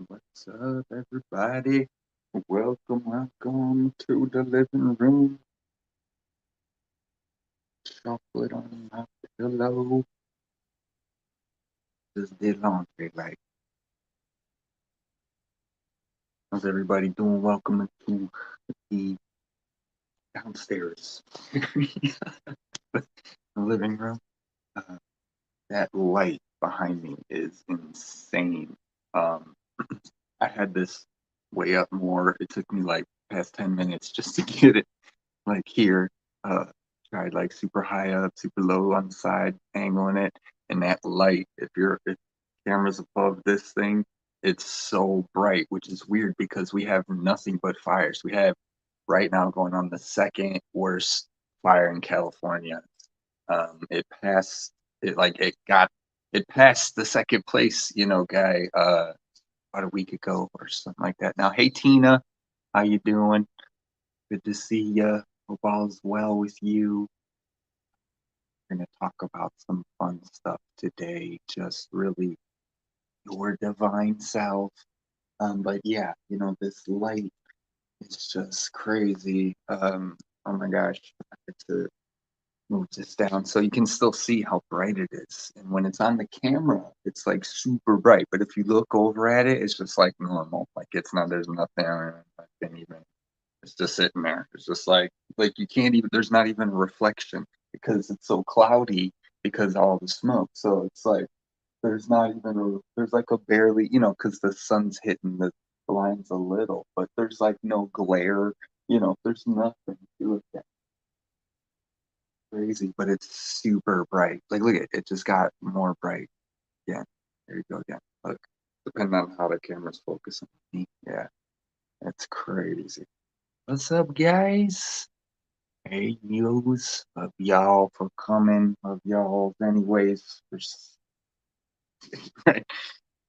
What's up, everybody? Welcome to the living room. Chocolate on my pillow. Just did laundry. Like, how's everybody doing? Welcome to the downstairs, the living room. Uh, that light behind me is insane. Um, I had this way up more. It took me like past 10 minutes just to get it like here. Uh, Tried like super high up, super low on the side, angling it, and that light. If camera's above this thing, it's so bright, which is weird because we have nothing but fires. We have right now going on the second worst fire in California. It passed it like it passed the second place, guy about a week ago or something like that. Now, hey Tina, how you doing? Good to see you. Hope all is well with you. We're going to talk about some fun stuff today. Just really your divine self. But yeah, this light is just crazy. Oh my gosh, I had to move this down so you can still see how bright it is. And when it's on the camera, it's like super bright. But if you look over at it, it's just like normal. Like it's not, there's nothing, nothing even. It's just sitting there. It's just like you can't even. There's not even a reflection because it's so cloudy because of all the smoke. So it's like there's not even a. There's like a barely, because the sun's hitting the blinds a little, but there's like no glare. There's nothing to it. That's crazy, but it's super bright. Like look at it. It just got more bright. Yeah, there you go again. Look, depending on how the camera's focusing on me. Yeah, it's crazy. What's up, guys? Hey, news of y'all for coming, of y'all, anyways. There's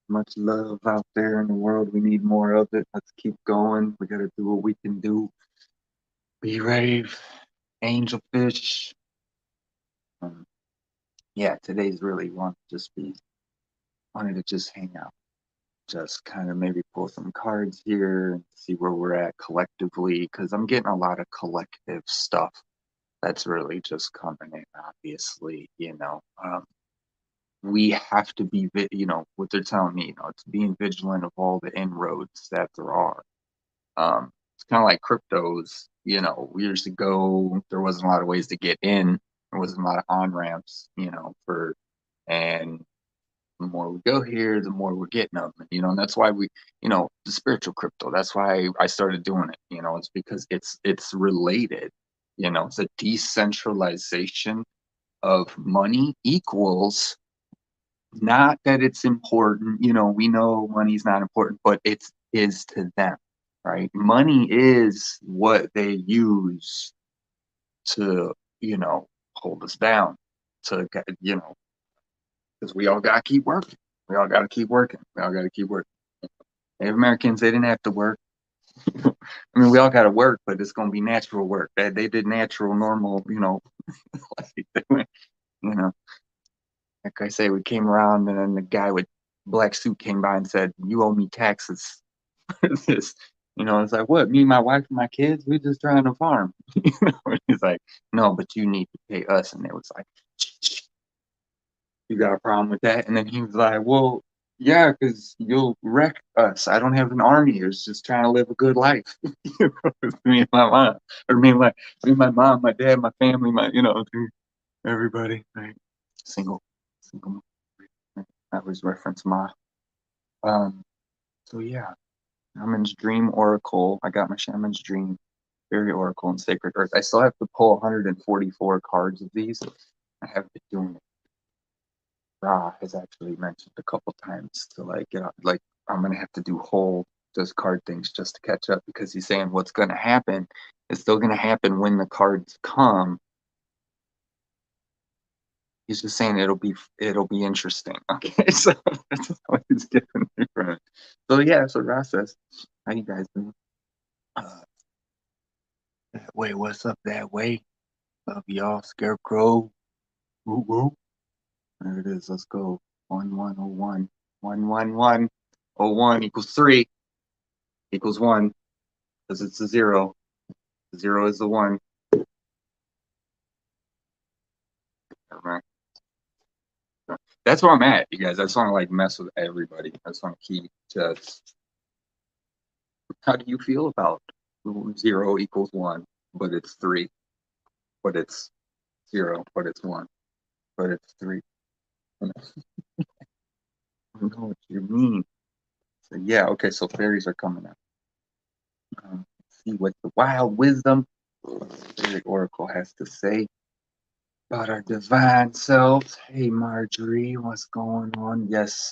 much love out there in the world. We need more of it. Let's keep going. We got to do what we can do. Be ready, angelfish. Um, yeah, today's really wanted to just hang out, just kind of maybe pull some cards here and see where we're at collectively, because I'm getting a lot of collective stuff that's really just coming in, obviously, we have to be, what they're telling me, it's being vigilant of all the inroads that there are. It's kind of like cryptos, years ago, there wasn't a lot of ways to get in. There wasn't a lot of on ramps, and the more we go here, the more we're getting them, and that's why the spiritual crypto, that's why I started doing it, it's because it's related, it's a decentralization of money equals not that it's important, we know money's not important, but it is to them, right? Money is what they use to, hold us down, to, because we all got to keep working. We all got to keep working. We all got to keep working. Native Americans, they didn't have to work. I mean, we all got to work, but it's going to be natural work. They did natural, normal, like, you know, like I say, we came around and then the guy with black suit came by and said, "You owe me taxes for this." It's like, what? Me, my wife, and my kids, we just trying to farm. He's like, "No, but you need to pay us." And it was like, "You got a problem with that?" And then he was like, "Well, yeah, because you'll wreck us. I don't have an army. I was just trying to live a good life." Me and my mom, or me and my mom, my dad, my family, everybody, right? Single, single. I always reference Ma. Um, so yeah, Shaman's Dream Oracle. I got my Shaman's Dream Fairy Oracle and Sacred Earth. I still have to pull 144 cards of these. I have been doing it. Ra has actually mentioned a couple times to like I'm gonna have to do whole those card things just to catch up because he's saying what's gonna happen is still gonna happen when the cards come. He's just saying it'll be interesting. Okay, so that's what he's giving me from it. So yeah, so Ross says, how you guys doing? Uh, that way, what's up that way? Love y'all, Scarecrow. Woo woo. There it is. Let's go. 1101. 111. Oh, 1 equals 3 equals 1 because it's a 0. 0 is the 1. That's where I'm at, you guys. I just want to like mess with everybody. I just want to keep just. How do you feel about 0 equals 1, but it's 3, but it's 0, but it's 1, but it's 3? I don't know what you mean. So, yeah, okay, so fairies are coming up. Let's see what the wild wisdom Fairy Oracle has to say about our divine selves. Hey, Marjorie, what's going on? Yes,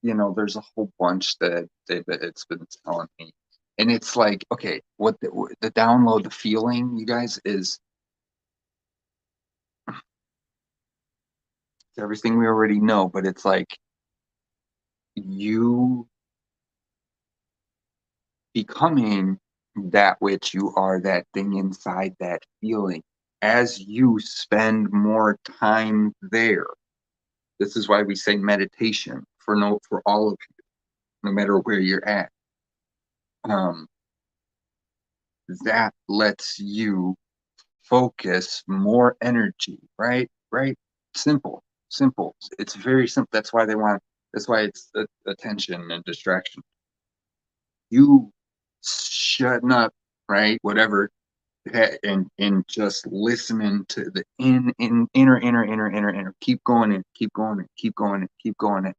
there's a whole bunch that it's been telling me. And it's like, okay, what the download, the feeling, you guys, is everything we already know, but it's like you becoming that which you are, that thing inside that feeling, as you spend more time there. This is why we say meditation for all of you, no matter where you're at. That lets you focus more energy, right? Right? Simple, simple. It's very simple. That's why it's attention and distraction. You shutting up, right? Whatever, and just listening to the inner. Keep going and keep going and keep going and keep going and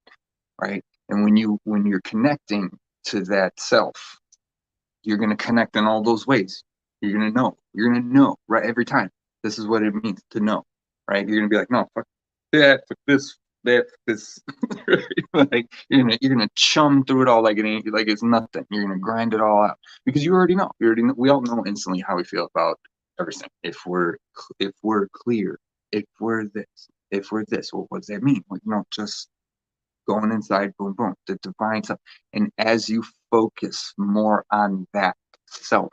right. And when you're connecting to that self, you're going to connect in all those ways. You're going to know. You're going to know right every time. This is what it means to know, right? You're going to be like, no, fuck that, fuck this, that, this. Like you're gonna chum through it all like it ain't like it's nothing. You're gonna grind it all out because you already know. We all know instantly how we feel about everything. If we're clear, if we're this, well, what does that mean? Well, just going inside, boom, boom, the divine self. And as you focus more on that self,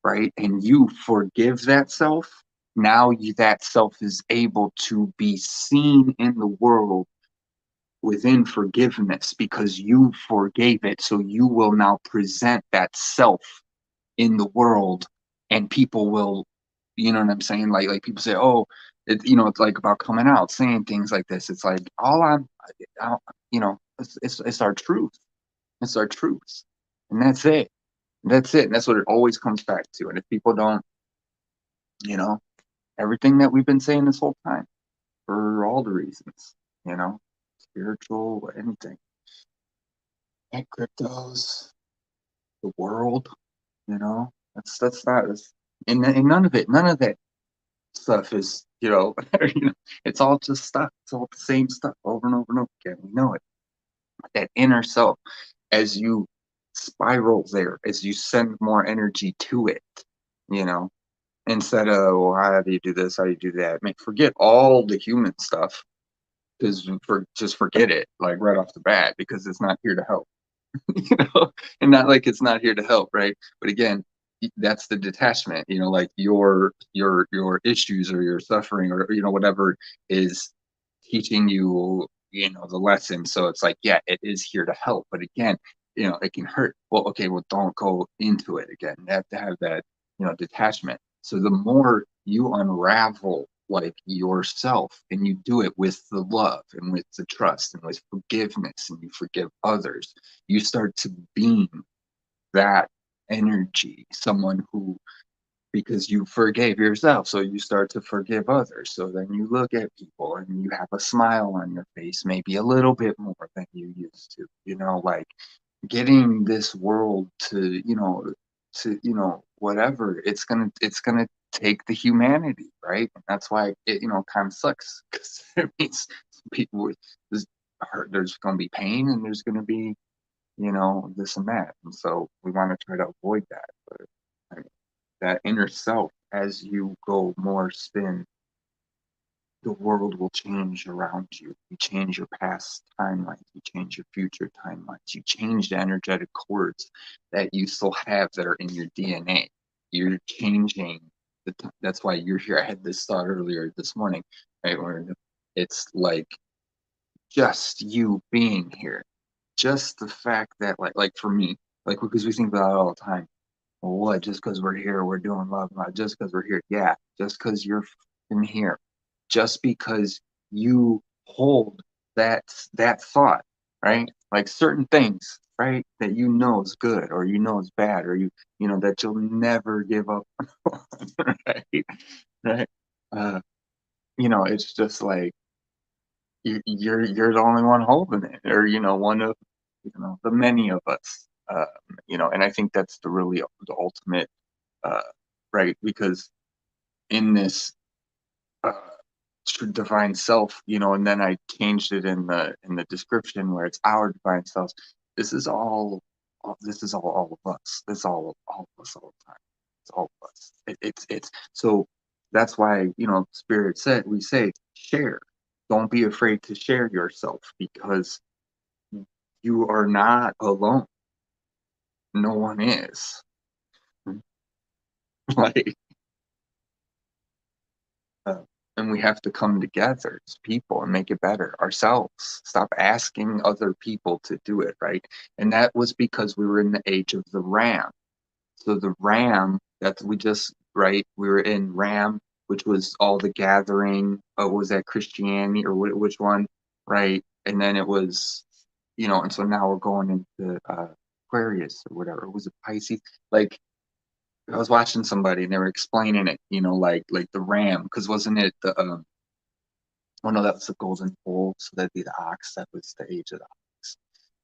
right, and you forgive that self, now that self is able to be seen in the world within forgiveness because you forgave it. So you will now present that self in the world, and people will, you know what I'm saying? Like people say, oh, it's like about coming out, saying things like this. It's like it's our truth. It's our truth, and that's it. That's it. And that's what it always comes back to. And if people don't, you know, everything that we've been saying this whole time, for all the reasons, spiritual, anything, and cryptos, the world, that's not, and none of that stuff is, it's all just stuff. It's all the same stuff over and over and over again. We know it. That inner self, as you spiral there, as you send more energy to it, you know, instead of, well, how do you do this? How do you do that? I mean, forget all the human stuff, because just forget it, like right off the bat, because it's not here to help. And not like it's not here to help, right? But again, that's the detachment, like your issues or your suffering or whatever is teaching you, the lesson. So it's like, yeah, it is here to help, but again, it can hurt. Well, okay, well, don't go into it again. You have to have that, detachment. So the more you unravel like yourself, and you do it with the love and with the trust and with forgiveness, and you forgive others, you start to beam that energy, someone who, because you forgave yourself, so you start to forgive others. So then you look at people and you have a smile on your face, maybe a little bit more than you used to, like getting this world to, whatever, it's gonna take the humanity, right? And that's why it, kind of sucks, because it means people there's hurt, there's gonna be pain, and there's gonna be, this and that. And so we want to try to avoid that. But I mean, that inner self, as you go more spin, the world will change around you. You change your past timelines, you change your future timelines, you change the energetic cords that you still have that are in your DNA. You're changing that's why you're here. I had this thought earlier this morning, right? Where it's like just you being here. just the fact that like for me, like because we think about it all the time. Well, what? Just because we're here, we're doing love. Not just because we're here. Yeah, just because you're in here, just because you hold that that thought, right? Like certain things, right, that you know is good or you know is bad or you know that you'll never give up on, right? Right? Uh, you know, it's just like you're the only one holding it, or you know, one of the many of us. You know, and I think that's the ultimate, uh, right? Because in this uh, divine self, you know, and then I changed it in the description where it's our divine self. This is this is all of us. This is all of us all the time. It's all of us. It's so that's why you know Spirit said we say share. Don't be afraid to share yourself because you are not alone. No one is. Like Uh, and we have to come together as people and make it better ourselves. Stop asking other people to do it, right? And that was because we were in the age of the ram. So the ram that we just right, we were in ram, which was all the gathering. Was that Christianity or which one, right? And then it was, you know, and so now we're going into Aquarius or whatever. Was it Pisces? Like I was watching somebody and they were explaining it, you know, like the ram, because wasn't it the oh no, that was the golden bull, so that'd be the ox. That was the age of the ox.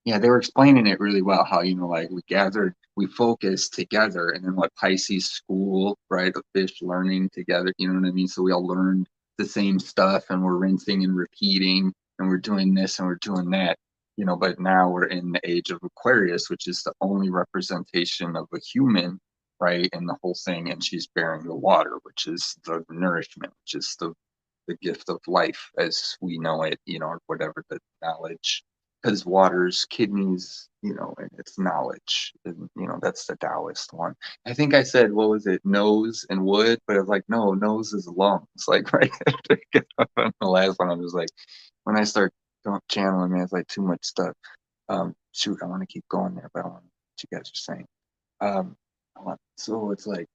Yeah, they were explaining it really well. How you know, like we gathered, we focused together, and then what Pisces school, right? Of fish learning together. You know what I mean? So we all learned the same stuff, and we're rinsing and repeating, and we're doing this and we're doing that. You know, but now we're in the age of Aquarius, which is the only representation of a human, right? In the whole thing, and she's bearing the water, which is the nourishment, which is the gift of life as we know it, you know, or whatever the knowledge, because water's kidneys, you know, and it's knowledge, and you know that's the Taoist one. I think I said what was it, nose and wood, but I was like, no, nose is lungs, like right after I get on the last one, I was like, when I start channeling, man, it's like too much stuff. Shoot, I want to keep going there, but I want what you guys are saying. So it's like,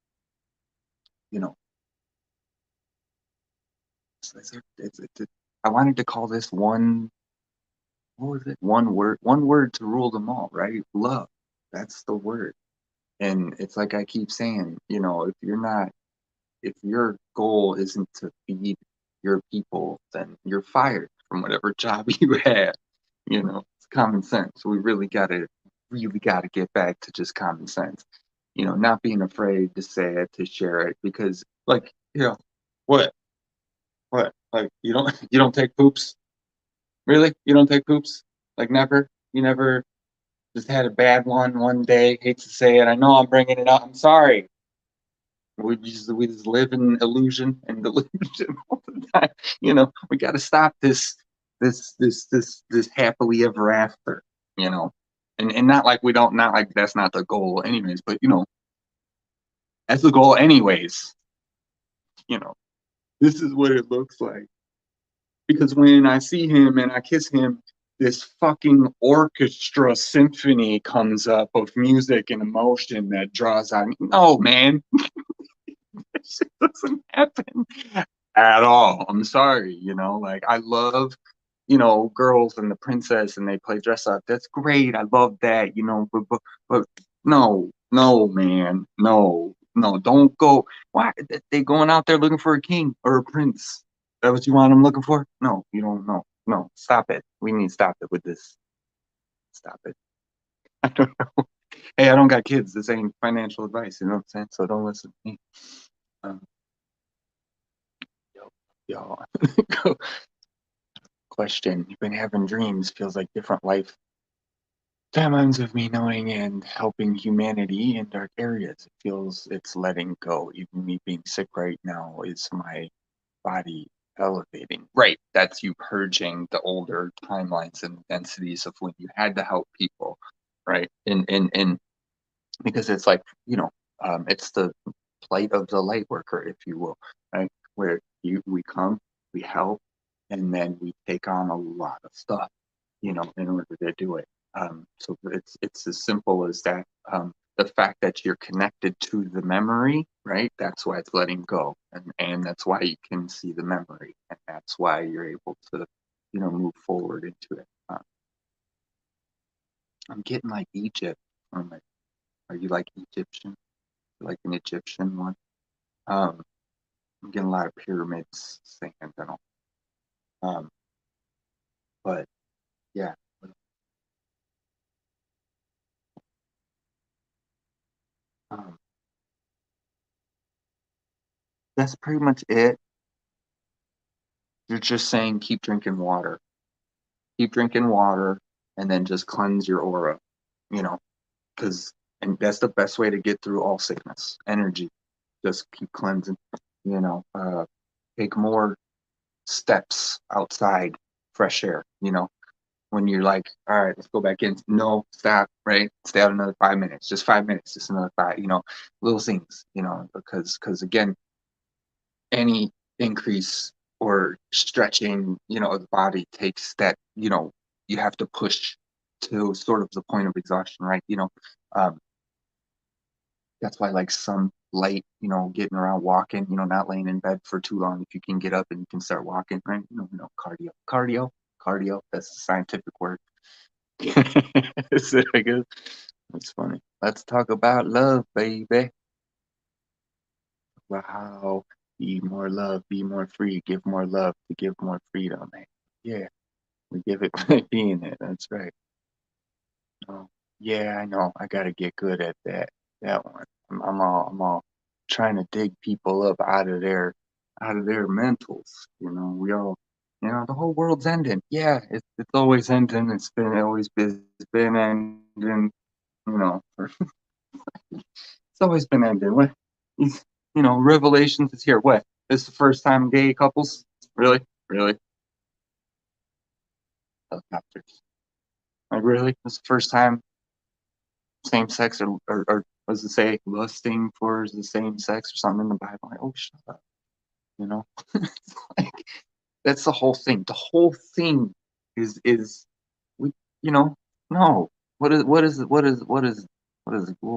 you know, I wanted to call this one, what was it? One word to rule them all, right? Love. That's the word. And it's like I keep saying, you know, if your goal isn't to feed your people, then you're fired from whatever job you have. You know, it's common sense. Really gotta get back to just common sense. You know, not being afraid to say it, to share it, because like, you know, what? What? Like you don't take poops? Really? You don't take poops? Like never? You never just had a bad one day? Hate to say it. I know I'm bringing it up. I'm sorry. We just live in illusion and delusion all the time. You know, we got to stop this happily ever after. You know, and not like we don't, not like that's not the goal anyways. But you know, that's the goal anyways. You know, this is what it looks like. Because when I see him and I kiss him, this fucking orchestra symphony comes up of music and emotion that draws on me. No, man, this shit doesn't happen at all. I'm sorry, you know, like I love, you know, girls and the princess and they play dress up. That's great. I love that, you know, but no, no, man, no, don't go. Why they going out there looking for a king or a prince? That what you want them looking for? No, you don't know. No, stop it. We need to stop it with this. Stop it. I don't know. Hey, I don't got kids. This ain't financial advice, you know what I'm saying? So don't listen to me. Um, yo, y'all. Question. You've been having dreams, feels like different life timelines of me knowing and helping humanity in dark areas. It feels it's letting go. Even me being sick right now is my body elevating. Right. That's you purging the older timelines and densities of when you had to help people. Right. And because it's like, you know, it's the plight of the light worker, if you will, right? Where we come, we help, and then we take on a lot of stuff, you know, in order to do it. So it's as simple as that. The fact that you're connected to the memory, right? That's why it's letting go, and that's why you can see the memory, and that's why you're able to, move forward into it. I'm getting like Egypt. Are you like Egyptian? Like an Egyptian one? Um, I'm getting a lot of pyramids, sand, and all. Um, but yeah, um, that's pretty much it. You're just saying keep drinking water. Keep drinking water, and then just cleanse your aura, you know, because and that's the best way to get through all sickness. Energy, just keep cleansing, you know. Take more steps outside, fresh air, when you're like, all right, let's go back in. No, stop, right? Stay out another 5 minutes, just 5 minutes, just another five, little things, because again, any increase or stretching, of the body takes that, you have to push to sort of the point of exhaustion, right? Um, that's why like some light, getting around, walking, not laying in bed for too long. If you can get up and you can start walking, right? Cardio. That's the scientific word. So I guess that's funny. Let's talk about love, baby. Wow. Be more love, be more free, give more love to give more freedom, man. Yeah, we give it by being it. That's right. Oh, yeah, I know. I gotta get good at that one. I'm all trying to dig people up out of their mentals. We all, the whole world's ending. Yeah, it's always ending. It's been ending. It's always been ending. What, Revelations is here. What? This is the first time gay couples? Really? Really? Helicopters. Like really? This is the first time same sex or what does it say lusting for the same sex or something in the Bible? Like, oh, shut up. You know? It's like that's the whole thing. The whole thing is we no. What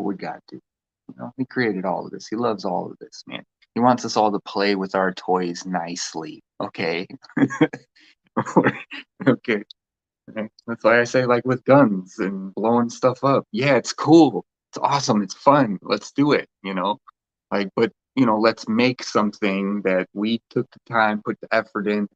we got to? He created all of this. He loves all of this, man. He wants us all to play with our toys nicely. Okay. Okay. That's why I say, like, with guns and blowing stuff up. Yeah, it's cool. It's awesome. It's fun. Let's do it. Like, but, let's make something that we took the time, put the effort in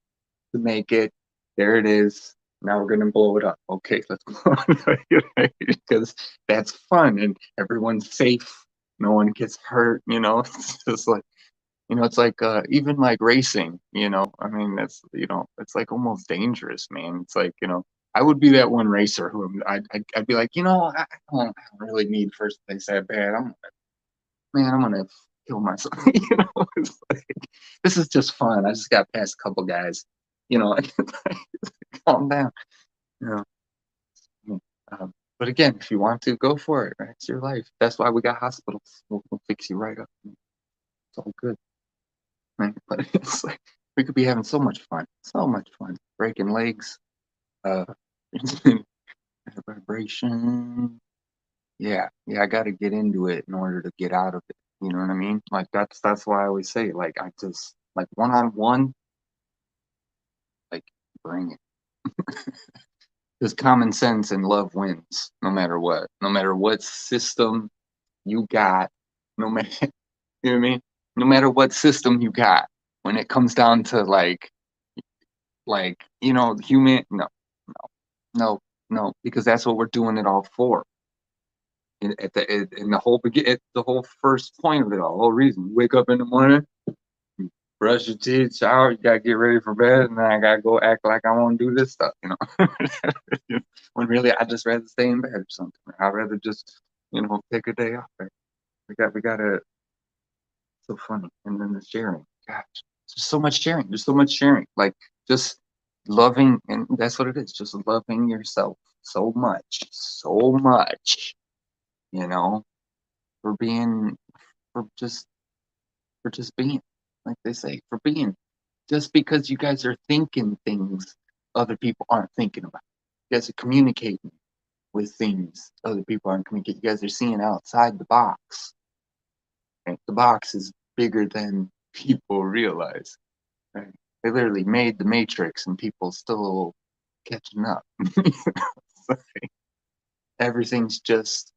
to make it. There it is. Now we're going to blow it up. Okay, let's blow it up. Because that's fun and everyone's safe. No one gets hurt. It's just like, it's like even like racing, I mean, it's like almost dangerous, man. It's like, I would be that one racer who I'd be like, I don't really need first place that bad. I'm gonna kill myself. It's like, this is just fun. I just got past a couple guys, like, calm down. You but again, if you want to, go for it, right? It's your life. That's why we got hospitals. We'll fix you right up. It's all good. Right? But it's like we could be having so much fun, breaking legs, uh, vibration. Yeah, yeah, I got to get into it in order to get out of it. You know what I mean? Like that's why I always say, like, I just like one on one, like, bring it. Because common sense and love wins, no matter what system you got, no matter you know what I mean, no matter what system you got, when it comes down to human, no, no, no, because that's what we're doing it all for. In the whole the whole first point of it all, the whole reason you wake up in the morning, you brush your teeth, shower, you gotta get ready for bed, and then I gotta go act like I want to do this stuff. When really I just rather stay in bed or something. I'd rather just take a day off. Right? We gotta so funny, and then the sharing. Gosh, there's so much sharing. There's so much sharing. Like just loving, and that's what it is. Just loving yourself so much. You know, for being, for just being, like they say, for being. Just because you guys are thinking things other people aren't thinking about. You guys are communicating. with things other people aren't communicating. You guys are seeing outside the box. Right? The box is bigger than people realize. Right? They literally made the Matrix, and people still catching up. Everything's just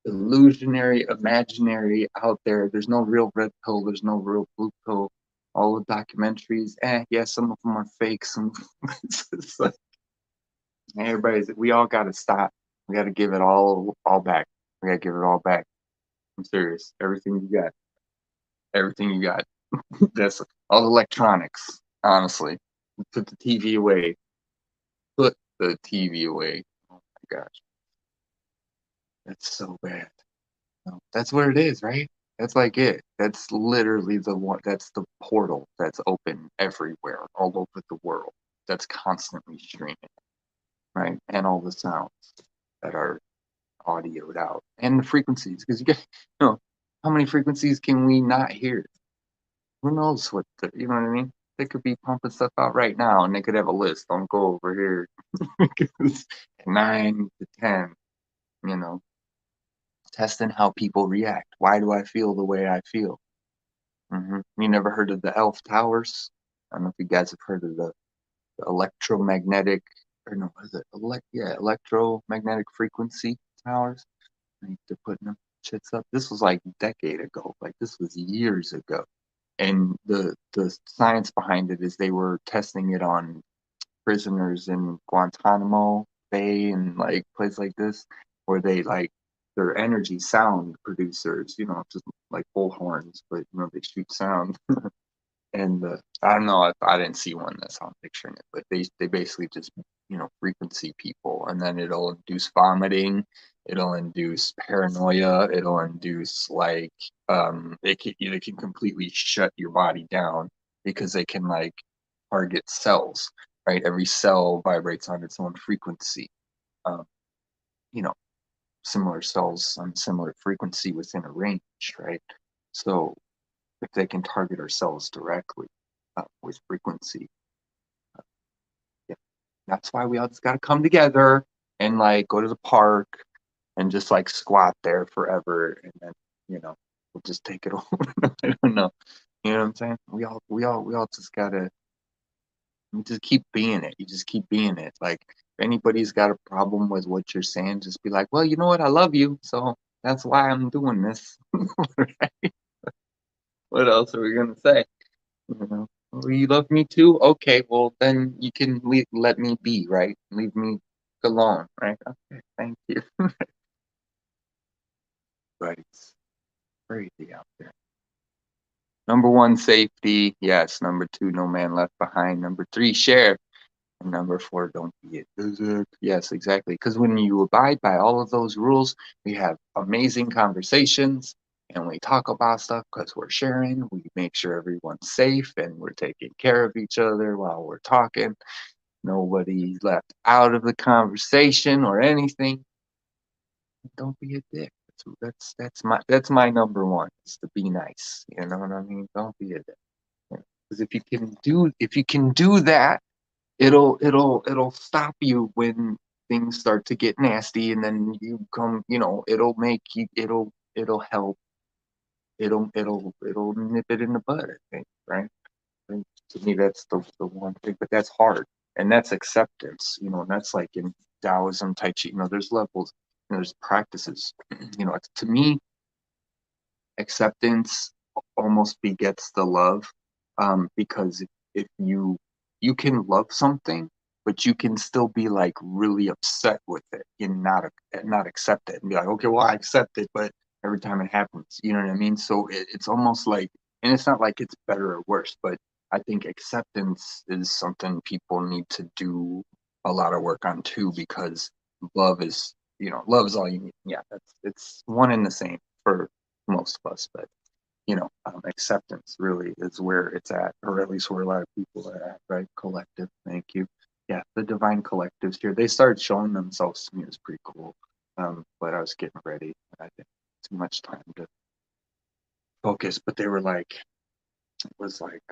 illusionary, imaginary out there. There's no real red pill. There's no real blue pill. All the documentaries, yeah, some of them are fake. Some, it's like we all got to stop. We got to give it all back. We got to give it all back. I'm serious. Everything you got. That's all the electronics. Honestly, put the TV away. Put the TV away. Oh my gosh, that's so bad. No, that's what it is, right? That's like it. That's literally the one. That's the portal that's open everywhere, all over the world. That's constantly streaming, right? And all the sounds that are audioed out, and the frequencies, because you know, how many frequencies can we not hear? Who knows what you know what I mean? They could be pumping stuff out right now, and they could have a list. Don't go over here. 9 to 10, you know, testing how people react. Why do I feel the way I feel? You never heard of the Elf Towers? I don't know if you guys have heard of the electromagnetic, or no, what is it? Electromagnetic frequency towers. They're putting them shits up. This was like a decade ago. Like this was years ago. And the science behind it is they were testing it on prisoners in Guantanamo Bay and like places like this, where they like their energy sound producers, just like bullhorns, but they shoot sound. And I don't know if I didn't see one that's how I'm picturing it, but they basically just frequency people, and then it'll induce vomiting, it'll induce paranoia, it'll induce like it can completely shut your body down because they can like target cells, right? Every cell vibrates on its own frequency. Um, you know, Similar cells on similar frequency within a range, right? So if they can target our cells directly with frequency, yeah, that's why we all just got to come together and like go to the park and just like squat there forever, and then we'll just take it over. I don't know. You know what I'm saying? We all just gotta just keep being it. You just keep being it. Like if anybody's got a problem with what you're saying, just be like, well, you know what? I love you, so that's why I'm doing this. Right? What else are we gonna say? Oh, you love me too? Okay, well then you can let me be, right? Leave me alone, right? Okay, thank you. But it's crazy out there. Number one, safety. Yes. Number two, no man left behind. Number three, share. And number four, don't be a loser. Yes, exactly. Because when you abide by all of those rules, we have amazing conversations and we talk about stuff because we're sharing. We make sure everyone's safe and we're taking care of each other while we're talking. Nobody's left out of the conversation or anything. Don't be a dick. That's my number one, is to be nice. You know what I mean? Don't be a dick. Because if you can do that, it'll stop you when things start to get nasty, and then you come, it'll make you, it'll help, it'll nip it in the bud, I think, right? And to me, that's the one thing, but that's hard, and that's acceptance, and that's like in Taoism, Tai Chi, there's levels, there's practices, to me, acceptance almost begets the love, because if you can love something, but you can still be like really upset with it and not accept it and be like, okay, well, I accept it, but every time it happens, you know what I mean? So it's almost like, and it's not like it's better or worse, but I think acceptance is something people need to do a lot of work on too, because love is love is all you need. Yeah, it's one and the same for most of us, but acceptance really is where it's at, or at least where a lot of people are at, right? Collective, thank you. Yeah, the divine collectives here, they started showing themselves to me. It was pretty cool. But I was getting ready, and I didn't have too much time to focus, but they were like, it was like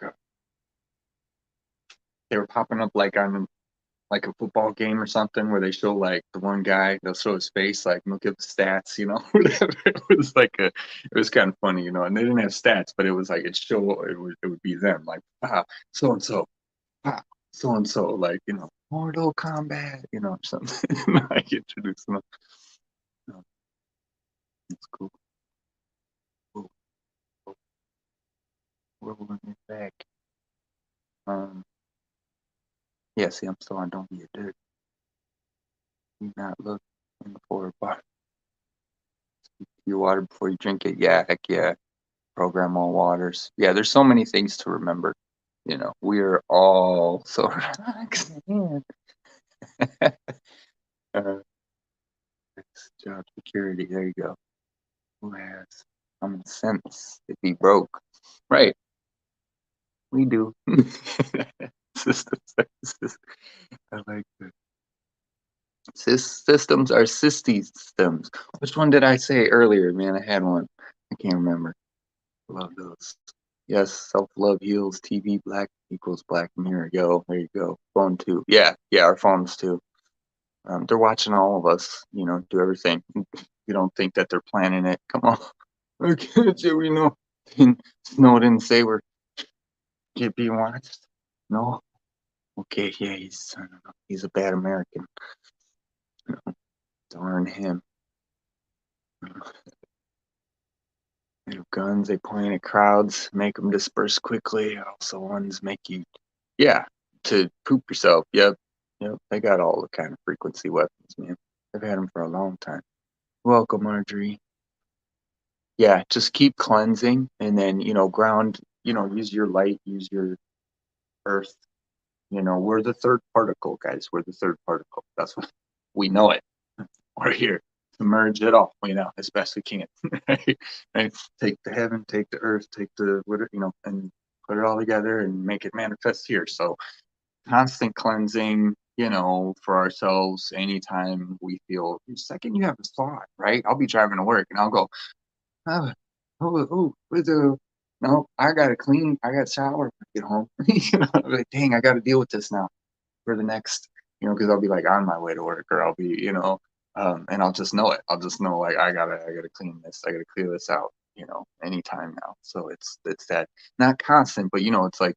they were popping up like on like a football game or something where they show like the one guy, they'll show his face, like and they'll give the stats, whatever. It was like it was kind of funny, and they didn't have stats, but it was like it would be them, like so and so, so and so, like Mortal Kombat, something. Like introducing them. No, it's cool. Cool. Cool. Where we're gonna get back. Um, yeah. See, I'm still on. Don't be a dick. Do not look in the forward bar. Your water before you drink it. Yeah, heck yeah. Program all waters. Yeah, there's so many things to remember. We're all so relaxing. uh, job security. There you go. Who has common sense if he broke? Right, we do. Systems. I like that. Systems are systems. Which one did I say earlier, man? I had one. I can't remember. Love those. Yes, self-love heals. TV black equals Black Mirror. Yo, there you go. Phone too. Yeah, yeah, our phones too. They're watching all of us, do everything. You don't think that they're planning it. Come on. I can't you, Snow didn't say we're being watched. No? Okay, yeah, I don't know. He's a bad American. Darn him. They have guns, they point at crowds, make them disperse quickly. Also, ones make you, yeah, to poop yourself. Yep, yep. They got all the kind of frequency weapons, man. They've had them for a long time. Welcome, Marjorie. Yeah, just keep cleansing, and then ground. Use your light, use your earth. We're the third particle, guys. We're the third particle. That's what we know it. We're here to merge it all, as best we can. Right? Right? Take the heaven, take the earth, take the whatever, and put it all together and make it manifest here. So constant cleansing, for ourselves anytime we feel the second you have a thought, right? I'll be driving to work and I'll go, oh, with the no, I got shower when I get home. I'm like, dang, I gotta deal with this now for the next, because I'll be like on my way to work or I'll be, and I'll just know it. I'll just know like I gotta clean this, I gotta clear this out, anytime now. So it's that not constant, but it's like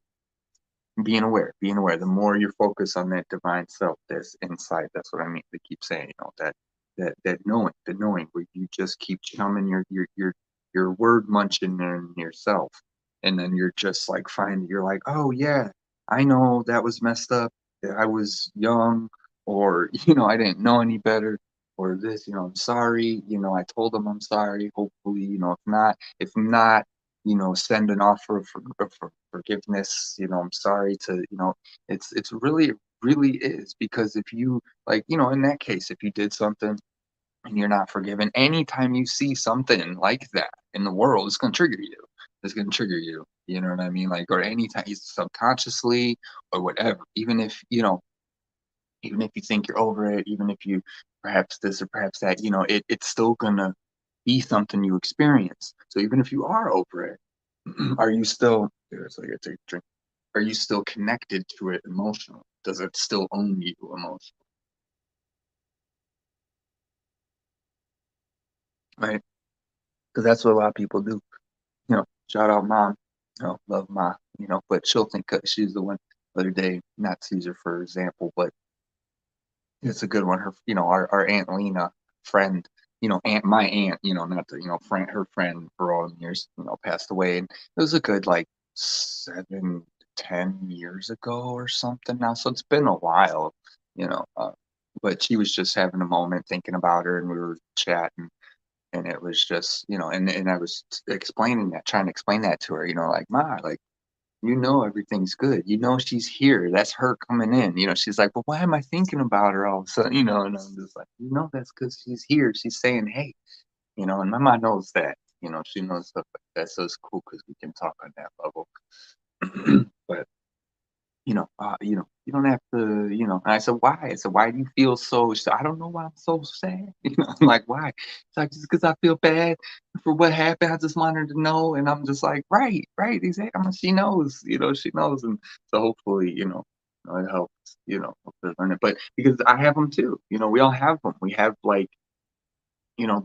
being aware. The more you focus on that divine self that's inside, that's what I mean. They keep saying, that knowing, the knowing where you just keep chumming your word munching in yourself. And then you're just like you're like, oh yeah, I know that was messed up. I was young, or I didn't know any better, or this, I'm sorry, I told them I'm sorry. Hopefully, if not, send an offer for forgiveness. I'm sorry to, it's really is, because if you like, in that case, if you did something and you're not forgiven, anytime you see something like that in the world, it's going to trigger you. It's going to trigger you. You know what I mean? Like, or anytime you subconsciously or whatever, even if you think you're over it, even if you perhaps this or perhaps that, it's still gonna be something you experience. So even if you are over it, are you still so I gotta take a drink. Are you still connected to it emotionally? Does it still own you emotionally? Right? Because that's what a lot of people do. Shout out mom. Love ma, but she'll think she's the one the other day, not Caesar for example, but it's a good one. Her, our Aunt Lena friend, my aunt, not the, friend, her friend for all the years, passed away. And it was a good, like 7, 10 years ago or something now. So it's been a while, you know, uh, but she was just having a moment thinking about her and we were chatting and it was just, and I was trying to explain that to her, like, Ma, like, everything's good. She's here. That's her coming in. She's like, but why am I thinking about her all of a sudden? And I'm just like, that's because she's here. She's saying, hey, and my mom knows that. She knows stuff like that. So it's cool because we can talk on that level. But you don't have to, And I said, why? I said, why do you feel so? She said, I don't know why I'm so sad. I'm like, why? It's like, just because I feel bad for what happened. I just want her to know. And I'm just like, right, exactly. I mean, she knows, she knows. And so hopefully, It helps, if they're learning. But because I have them too, we all have them. We have like,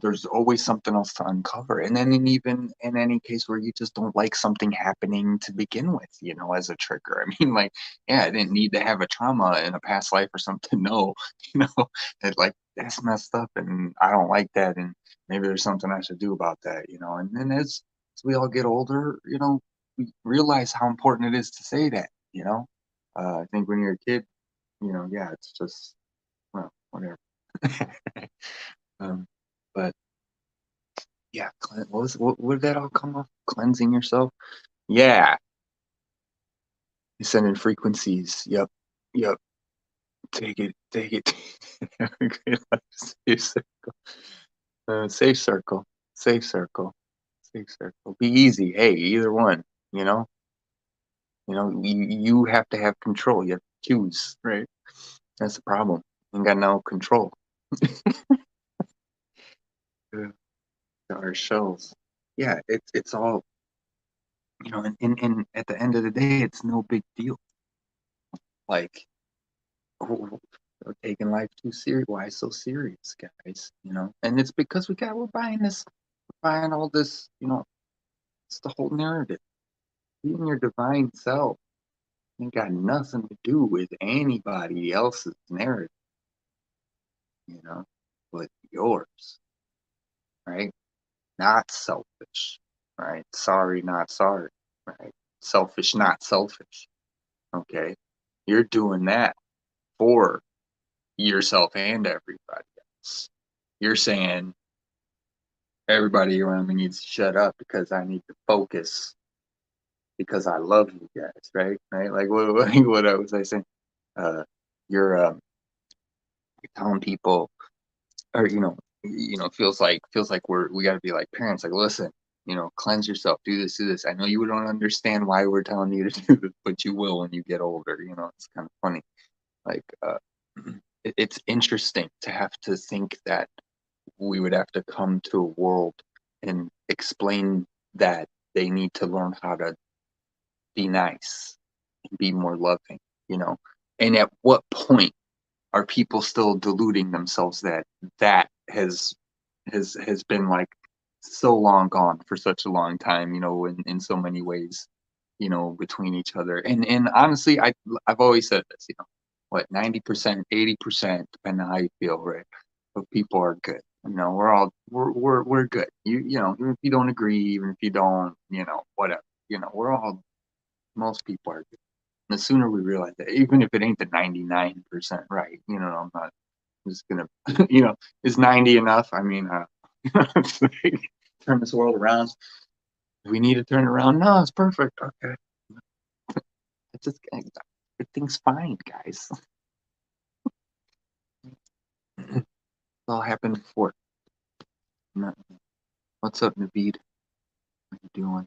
there's always something else to uncover. And then even in any case where you just don't like something happening to begin with, as a trigger. I mean, like, yeah, I didn't need to have a trauma in a past life or something. No, that like that's messed up and I don't like that. And maybe there's something I should do about that, And then as we all get older, we realize how important it is to say that. I think when you're a kid, yeah, it's just, well, whatever. um, but yeah, what did that all come off? Cleansing yourself? Yeah, you send in frequencies. Yep, yep. Take it, take it. Have a great life. Safe circle. Safe circle. Safe circle. Safe circle. Be easy. Hey, either one. You know. You have to have control. You have to choose. Right. That's the problem. You ain't got no control. Uh, our shells. Yeah, it's all and at the end of the day, it's no big deal. Like, we're taking life too serious. Why so serious, guys? And it's because we're buying all this. It's the whole narrative. Being your divine self ain't got nothing to do with anybody else's narrative, you know, but yours, right? Not selfish, right? Sorry, not sorry, right? Selfish, not selfish. Okay, you're doing that for yourself and everybody else. You're saying everybody around me needs to shut up because I need to focus because I love you guys, right? Right? Like what was I saying? Uh, you're telling people, or feels like we got to be like parents. Like, listen, cleanse yourself, do this, do this. I know you don't understand why we're telling you to do this, but you will when you get older. It's kind of funny. Like, it's interesting to have to think that we would have to come to a world and explain that they need to learn how to be nice and be more loving, you know? And at what point are people still deluding themselves that that has been like so long gone for such a long time, in so many ways, between each other. And honestly, I've always said this, what 90%, 80%, depending on how you feel, right? But people are good. We're good. Even if you don't agree, even if you don't, whatever. We're all most people are good. And the sooner we realize that, even if it ain't the 99% right, I'm not just gonna, is 90 enough? I mean, turn this world around. Do we need to turn it around? No, it's perfect. Okay. It's just, everything's fine, guys. It's all happened before. What's up, Naveed? What are you doing?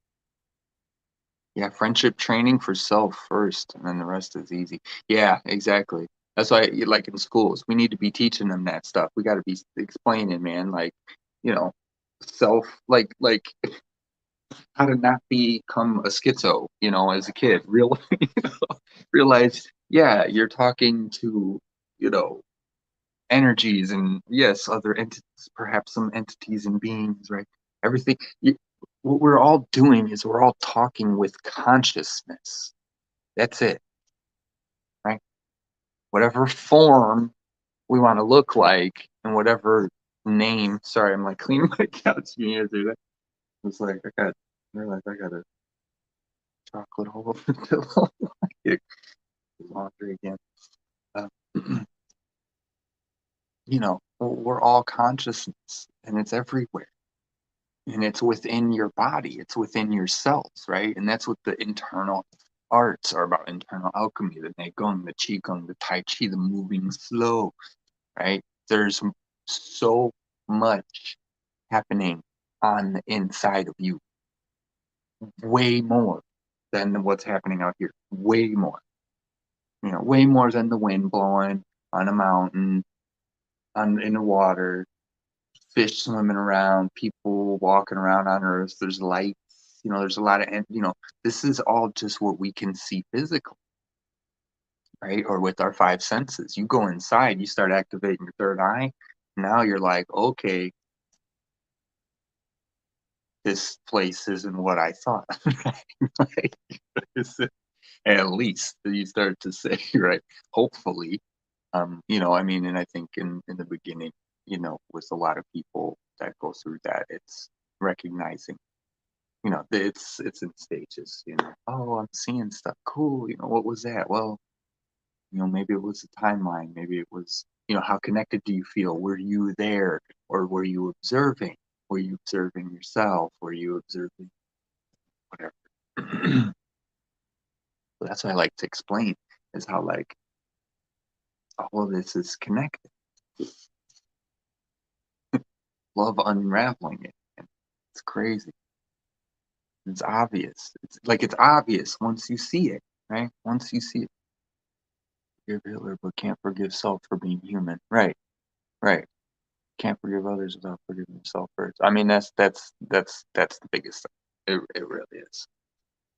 Yeah, friendship training for self first, and then the rest is easy. Yeah, exactly. That's why, like in schools, we need to be teaching them that stuff. We got to be explaining, man, like, you know, self, like how to not become a schizo, as a kid. Realize, yeah, you're talking to, you know, energies and yes, other entities, perhaps some entities and beings, right? Everything. What we're all doing is we're all talking with consciousness. That's it, right? Whatever form we want to look like and whatever name. Sorry, I'm like cleaning my couch. You answer that. It's like I realized I got a chocolate hole of the pillow. Laundry again. Uh, we're all consciousness and it's everywhere. And it's within your body, it's within your cells, right? And that's what the internal arts are about, internal alchemy, the Neigong, the Qigong, the Tai Chi, the moving slow, right? There's so much happening on the inside of you, way more than what's happening out here, way more, way more than the wind blowing on a mountain, in the water, fish swimming around, people walking around on Earth. There's lights, there's a lot of, this is all just what we can see physically, right? Or with our five senses. You go inside, you start activating your third eye. Now you're like, okay, this place isn't what I thought. Like, at least you start to say, right? Hopefully, I mean, and I think in the beginning, with a lot of people that go through that, it's recognizing, it's in stages, oh, I'm seeing stuff, cool, what was that? Well, maybe it was a timeline, maybe it was, how connected do you feel? Were you there, or were you observing? Were you observing yourself? Were you observing whatever? So that's what I like to explain, is how, like, all of this is connected. Love unraveling it. And it's crazy. It's obvious. It's obvious once you see it, right? Once you see it. Forgive Hitler, but can't forgive self for being human. Right, right. Can't forgive others without forgiving yourself first. I mean, that's the biggest thing. It really is.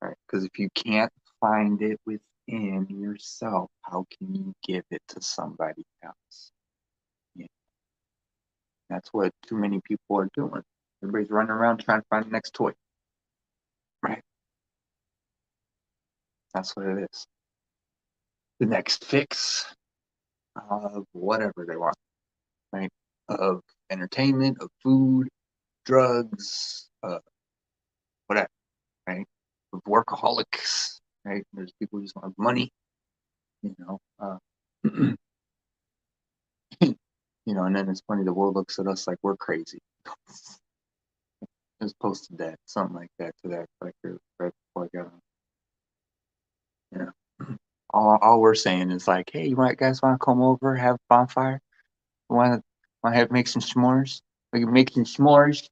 Right? Because if you can't find it within yourself, how can you give it to somebody else? Yeah. That's what too many people are doing. Everybody's running around trying to find the next toy. Right. That's what it is. The next fix of whatever they want, right? Of entertainment, of food, drugs, whatever, right? Of workaholics, right? There's people who just want money, you know. And then it's funny, the world looks at us like we're crazy. I just posted that, something like that to that effect right before I got on. All we're saying is like, hey, guys want to come over, have a bonfire? Want to have make some s'mores? We can make some s'mores.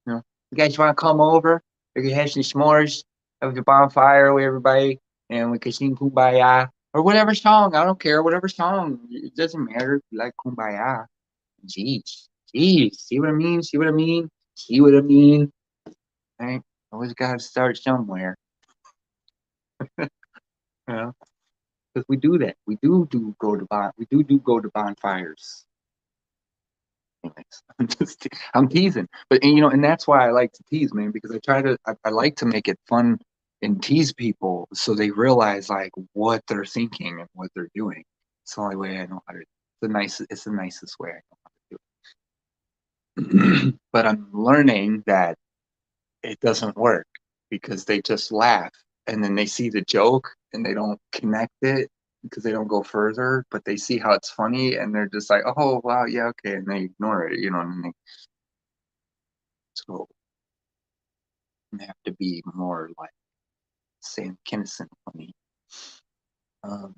You guys want to come over? We can have some s'mores, have the bonfire with everybody, and we can sing Kumbaya or whatever song. I don't care, whatever song. It doesn't matter if you like Kumbaya. Jeez, jeez. See what I mean? See what I mean? See what I mean? Right? Always got to start somewhere. You know, because we do that. We do go to bonfires. Anyways, I'm teasing, but and that's why I like to tease, man, because I like to make it fun and tease people so they realize like what they're thinking and what they're doing. It's the only way I know how to. It's the nicest way I know how to do it. But I'm learning that it doesn't work because they just laugh and then they see the joke and they don't connect it because they don't go further, but they see how it's funny and they're just like, oh wow, yeah, okay, and they ignore it, and so they have to be more like Sam Kinison funny. Um,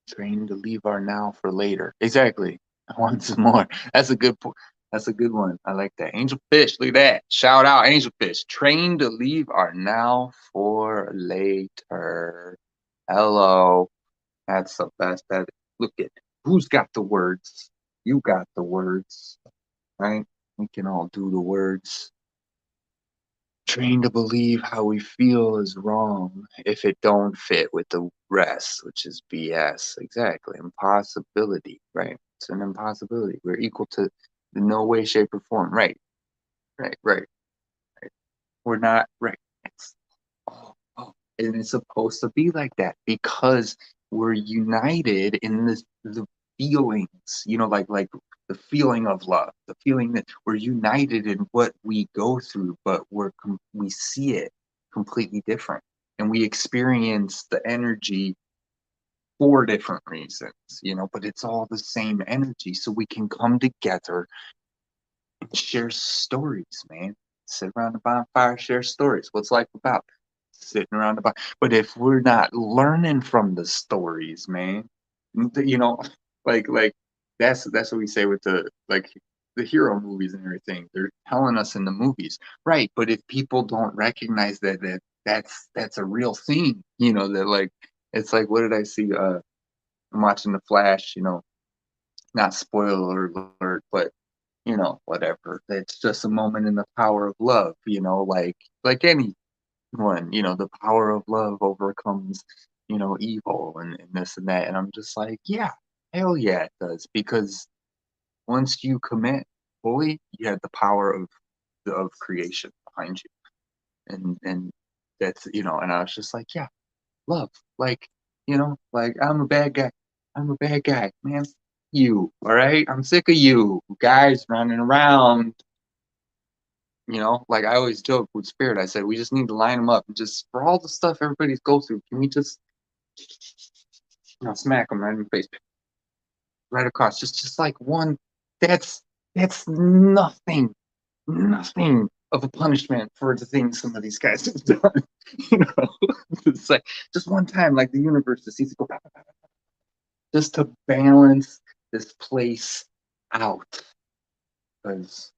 Trained to leave our now for later. Exactly. I want some more. That's a good one. I like that. Angel Fish, look at that. Shout out Angel Fish. Trained to leave our now for later. Hello. That's the best. Look at who's got the words. You got the words, right? We can all do the words. Trained to believe how we feel is wrong if it don't fit with the rest, which is BS. Exactly. Impossibility, right? It's an impossibility. We're equal to no way, shape, or form. Right, right, right, right. We're not right. It's and it's supposed to be like that because we're united in the feelings, like the feeling of love, the feeling that we're united in what we go through, but we see it completely different, and we experience the energy for different reasons, but it's all the same energy, so we can come together and share stories, man. Sit around the bonfire, share stories. What's life about? Sitting around the bonfire. But if we're not learning from the stories, man, you know, like that's what we say with the hero movies and everything. They're telling us in the movies, right? But if people don't recognize that's a real thing, that like it's like, what did I see? I'm watching The Flash, not spoiler alert, but whatever. It's just a moment in the power of love, like anyone, the power of love overcomes evil and this and that. And I'm just like, yeah, hell yeah, it does. Because once you commit fully, you have the power of creation behind you. And that's, and I was just like, yeah, love. Like, like I'm a bad guy. I'm a bad guy, man. You, all right? I'm sick of you guys running around. Like I always joke with Spirit. I said we just need to line them up and just for all the stuff everybody's go through. Can we just smack them right in the face, right across? Just like one. That's nothing of a punishment for the things some of these guys have done. you know, it's like just one time, like the universe just needs to go just to balance this place out because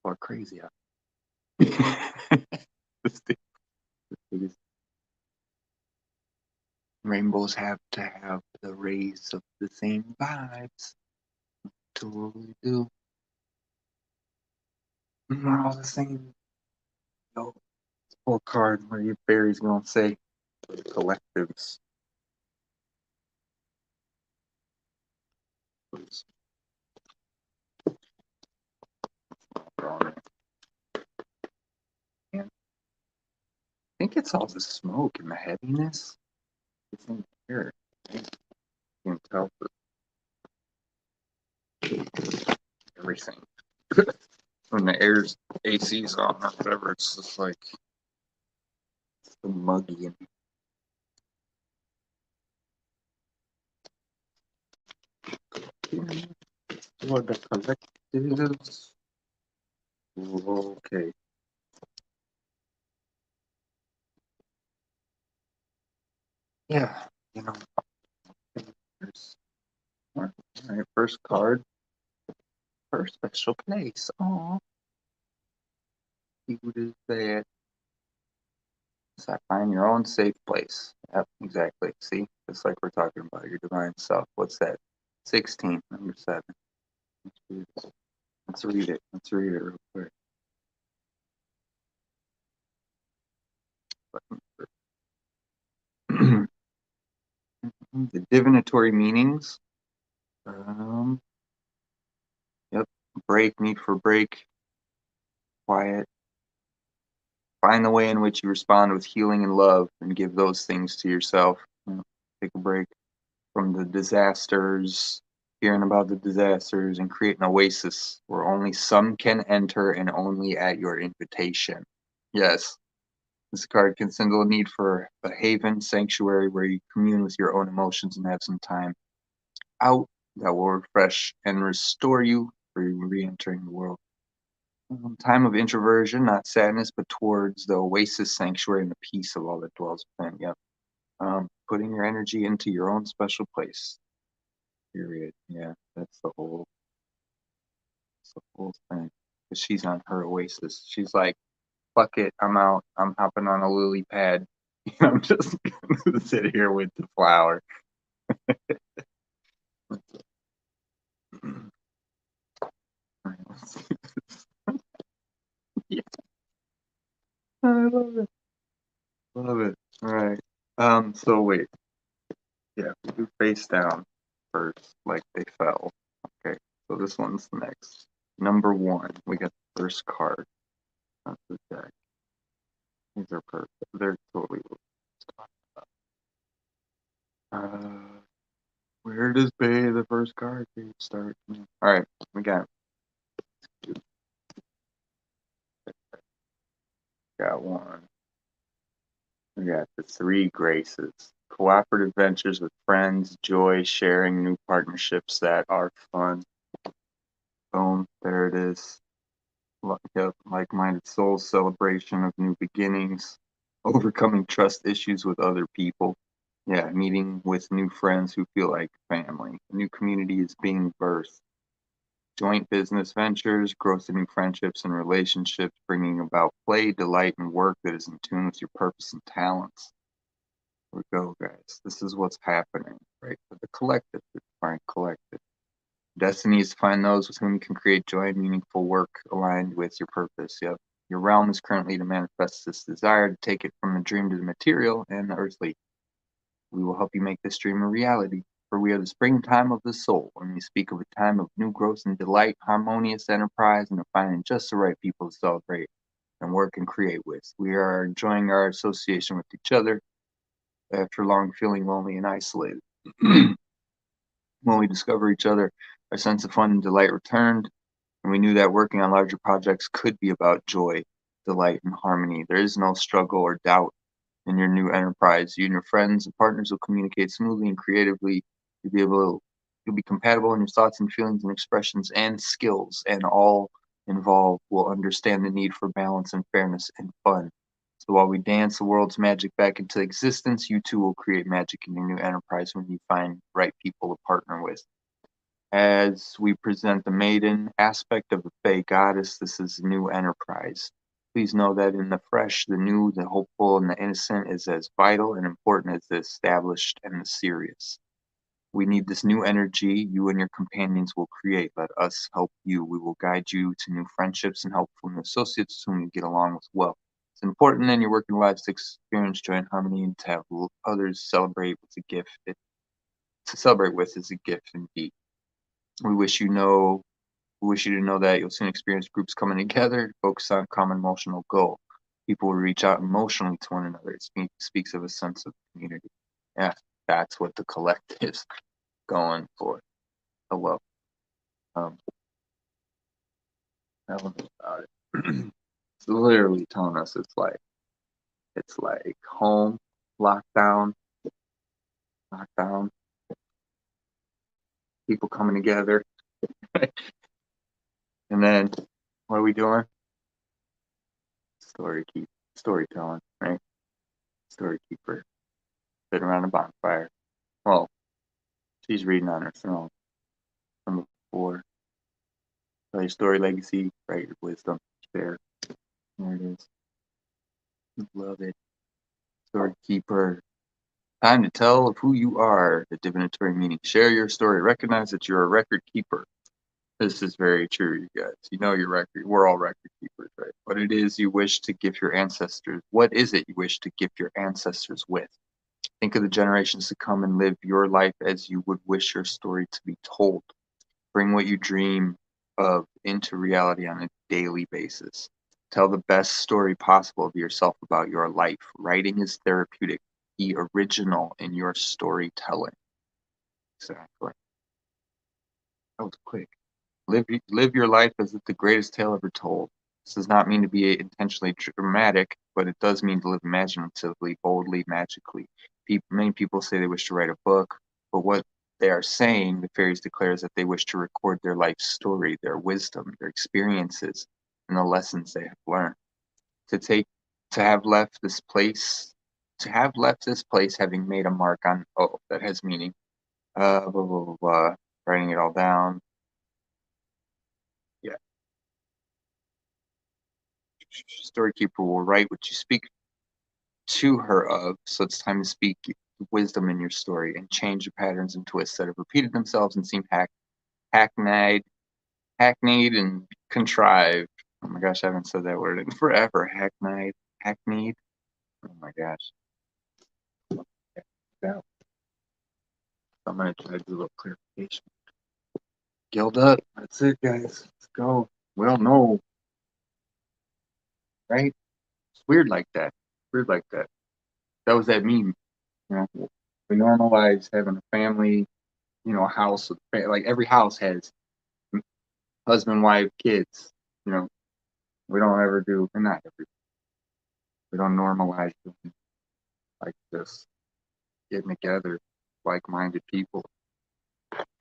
we're crazy out. These rainbows have to have the rays of the same vibes. Totally do. We're all the same. No full card where your Barry's gonna say collectives. I think it's all the smoke and the heaviness. It's in here. You can tell everything. When the air's AC's on or whatever, it's just like it's so muggy and what the collectives. Okay. Yeah, there's all right, first card for a special place. Oh, what is that? So find your own safe place. Yep, exactly. See, just like we're talking about your divine self. What's that? 16, number 7. Let's read it. Let's read it real quick. The divinatory meanings. Um, yep. Break, need for break, quiet. Find the way in which you respond with healing and love and give those things to yourself. Take a break from the disasters, hearing about the disasters, and create an oasis where only some can enter and only at your invitation. Yes, this card can signal a need for a haven, sanctuary where you commune with your own emotions and have some time out that will refresh and restore you for re-entering the world. Time of introversion, not sadness, but towards the oasis, sanctuary, and the peace of all that dwells within. Yep. Putting your energy into your own special place. Period. Yeah, that's the whole thing. Because she's on her oasis. She's like, fuck it, I'm out. I'm hopping on a lily pad. I'm just gonna sit here with the flower. Yeah, I love it. Love it. All right. So wait. Yeah, we do face down first, like they fell. Okay. So this one's next. Number 1. We got the first card. That's the deck. These are perfect. They're totally what we're talking about. Where does pay the first card start? All right, we got one. We got the 3 graces. Cooperative ventures with friends, joy, sharing new partnerships that are fun. Boom, there it is. Yep, like-minded souls, celebration of new beginnings, overcoming trust issues with other people. Yeah, meeting with new friends who feel like family. A new community is being birthed. Joint business ventures, growth in new friendships and relationships, bringing about play, delight, and work that is in tune with your purpose and talents. Here we go, guys. This is what's happening, right? For the collective, the divine collective. Destiny is to find those with whom you can create joy and meaningful work aligned with your purpose. Yep. Your realm is currently to manifest this desire, to take it from the dream to the material and the earthly. We will help you make this dream a reality, for we are the springtime of the soul, and we speak of a time of new growth and delight, harmonious enterprise, and of finding just the right people to celebrate and work and create with. We are enjoying our association with each other after long feeling lonely and isolated. When we discover each other, our sense of fun and delight returned, and we knew that working on larger projects could be about joy, delight, and harmony. There is no struggle or doubt in your new enterprise. You and your friends and partners will communicate smoothly and creatively. You'll be compatible in your thoughts and feelings and expressions and skills, and all involved will understand the need for balance and fairness and fun. So while we dance the world's magic back into existence, you too will create magic in your new enterprise when you find right people to partner with. As we present the maiden aspect of the Fae goddess, this is a new enterprise. Please know that in the fresh, the new, the hopeful, and the innocent is as vital and important as the established and the serious. We need this new energy you and your companions will create. Let us help you. We will guide you to new friendships and helpful new associates whom you get along with well. It's important in your working lives to experience joy and harmony and to have others celebrate with a gift. To celebrate with is a gift indeed. We wish you to know that you'll soon experience groups coming together to focus on common emotional goal. People will reach out emotionally to one another. It speaks of a sense of community. Yeah, that's what the collective's going for. Hello. Tell me about it. It's literally telling us it's like home, lockdown, people coming together. And then what are we doing? Storytelling, right? Story keeper. Sitting around a bonfire. Well, she's reading on her throne from before. Tell your story, legacy, write your wisdom, share. There it is. Love it. Story keeper. Time to tell of who you are. The divinatory meaning. Share your story. Recognize that you're a record keeper. This is very true, you guys. You know your record. We're all record keepers, right? What it is you wish to give your ancestors. What is it you wish to give your ancestors with? Think of the generations to come and live your life as you would wish your story to be told. Bring what you dream of into reality on a daily basis. Tell the best story possible of yourself about your life. Writing is therapeutic. Be original in your storytelling. Exactly. That was quick. Live your life as if the greatest tale ever told. This does not mean to be intentionally dramatic, but it does mean to live imaginatively, boldly, magically. Many people say they wish to write a book, but what they are saying, the fairies declare, is that they wish to record their life story, their wisdom, their experiences, and the lessons they have learned. To have left this place, having made a mark on, that has meaning. Blah, blah, blah, blah, writing it all down. Yeah. Storykeeper will write what you speak to her of, so it's time to speak wisdom in your story and change the patterns and twists that have repeated themselves and seem hackneyed and contrived. Oh my gosh, I haven't said that word in forever. Hackneyed. Oh my gosh. Yeah. I'm gonna try to do a little clarification. Guild up. That's it, guys. Let's go. Well, no. Right? It's weird like that. That was that meme. You know, we normalize having a family, a house with like every house has husband, wife, kids. We don't ever do, and not every. We don't normalize like this, getting together, like-minded people,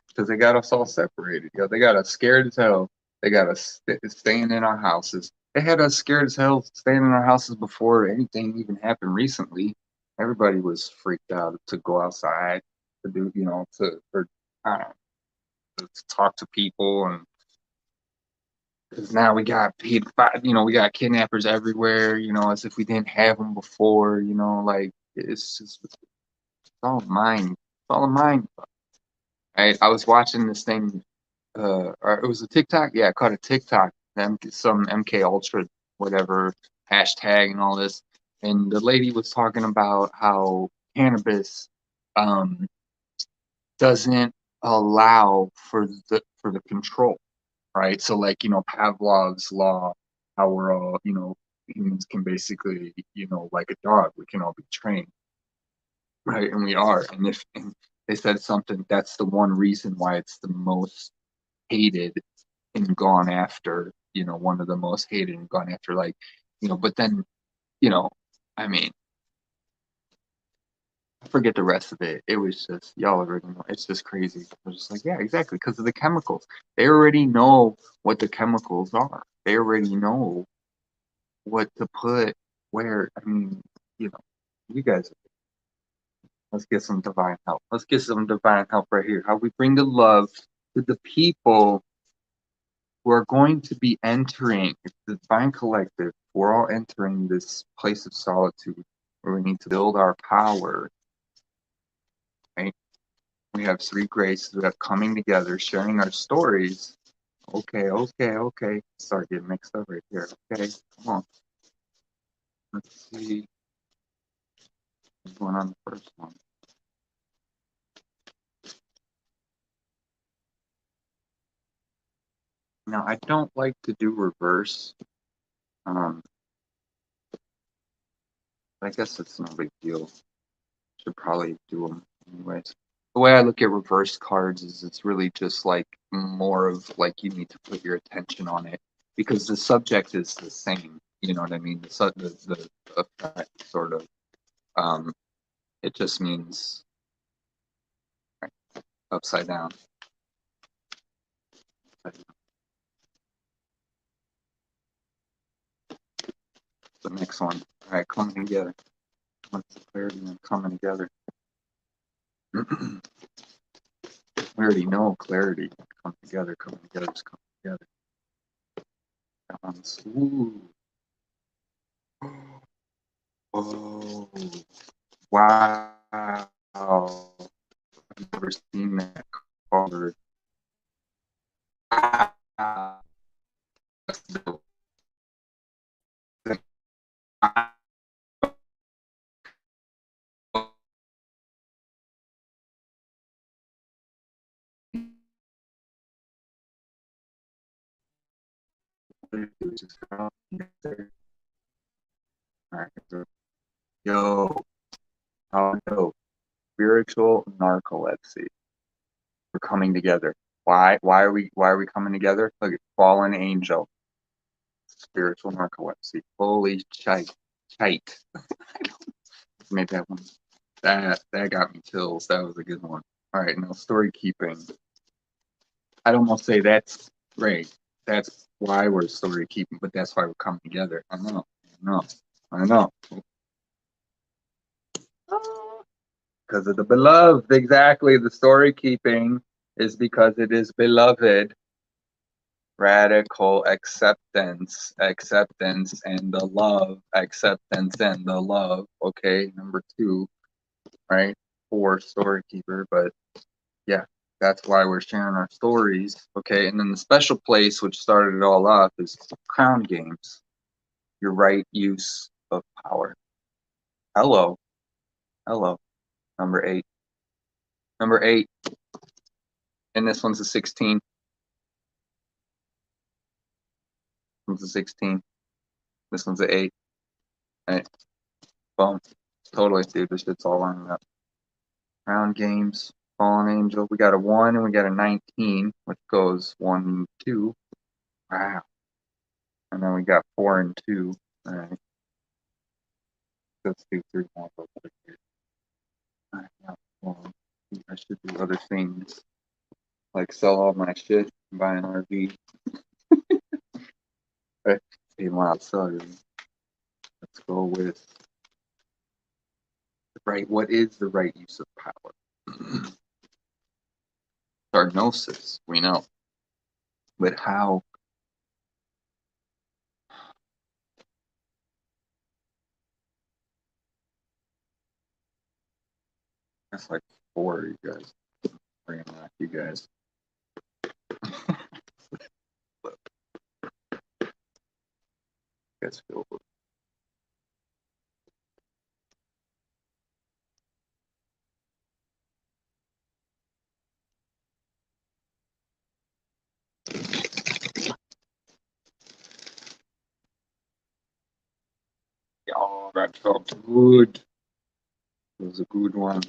because they got us all separated. They got us scared as hell. They got us staying in our houses. They had us scared as hell staying in our houses before anything even happened recently. Everybody was freaked out to go outside to do, I don't know, to talk to people, and because now we got we got kidnappers everywhere, as if we didn't have them before, like it's just it's all mine. It's all mine. I was watching this thing, or it was a TikTok. Yeah, I caught a TikTok. Some MK Ultra whatever hashtag and all this. And the lady was talking about how cannabis um, doesn't allow for the control, right? So like, Pavlov's law, how we're all, humans can basically, like a dog, we can all be trained, right? And we are. And they said something, that's the one reason why it's the most hated and gone after, one of the most hated and gone after, like, but then, you know, I mean, I forget the rest of it. It was just, y'all already know. It's just crazy. I was just like, yeah, exactly, because of the chemicals. They already know what the chemicals are. They already know what to put where. I mean, you guys, let's get some divine help. Let's get some divine help right here. How we bring the love to the people who are going to be entering the divine collective. We're all entering this place of solitude where we need to build our power, right? We have three graces that are coming together, sharing our stories. Okay. Start getting mixed up right here. Okay, come on. Let's see what's going on the first one. Now, I don't like to do reverse. I guess it's no big deal. Should probably do them anyways. The way I look at reverse cards is it's really just like more of like you need to put your attention on it because the subject is the same. You know what I mean? The effect sort of. It just means upside down. The next one. All right, coming together. What's the clarity on coming together? We already know clarity. Come together, just come together. Ooh. Oh, wow. I've never seen that card. Wow. That's dope. Yo, how dope. Spiritual narcolepsy. We're coming together. Why are we coming together? Look at fallen angel. Spiritual narcolepsy. Holy shite. Shite. Made that one. That got me chills. That was a good one. All right, now story keeping. I'd almost say that's right. That's why we're story keeping, but that's why we're coming together. I know. Because of the beloved, exactly. The story keeping is because it is beloved. Radical acceptance, and the love, acceptance and the love. Okay, number 2, right? 4, story keeper, but yeah, that's why we're sharing our stories. Okay, and then the special place, which started it all off, is crown games. Your right use of power. Hello, hello. Number 8. Number 8, and this one's a 16. This one's a 16. This one's an 8. Right, boom. Totally, dude. This shit's all lining up. Round games, fallen angel. We got a 1 and we got a 19, which goes 1, 2. Wow. And then we got 4 and 2. All right. Let's do 3 more real quick here. All right, now, well, I should do other things like sell all my shit and buy an RV. Right? Meanwhile, let's go with right. What is the right use of power? Diagnosis, we know, but how? That's like 4, you guys. Bringing back you guys. guys feel? Oh, that felt good. It was a good one.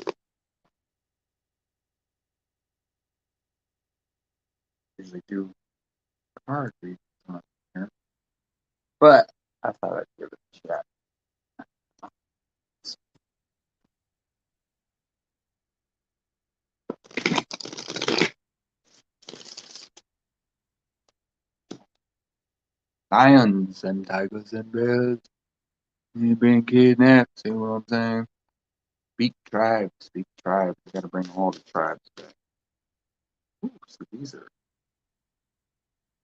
Usually do card readings on here, but I thought I'd give it a shot. Lions and tigers and bears, you've been kidnapped. See what I'm saying? Speak tribes, speak tribes. We gotta bring all the tribes back. Ooh, so these are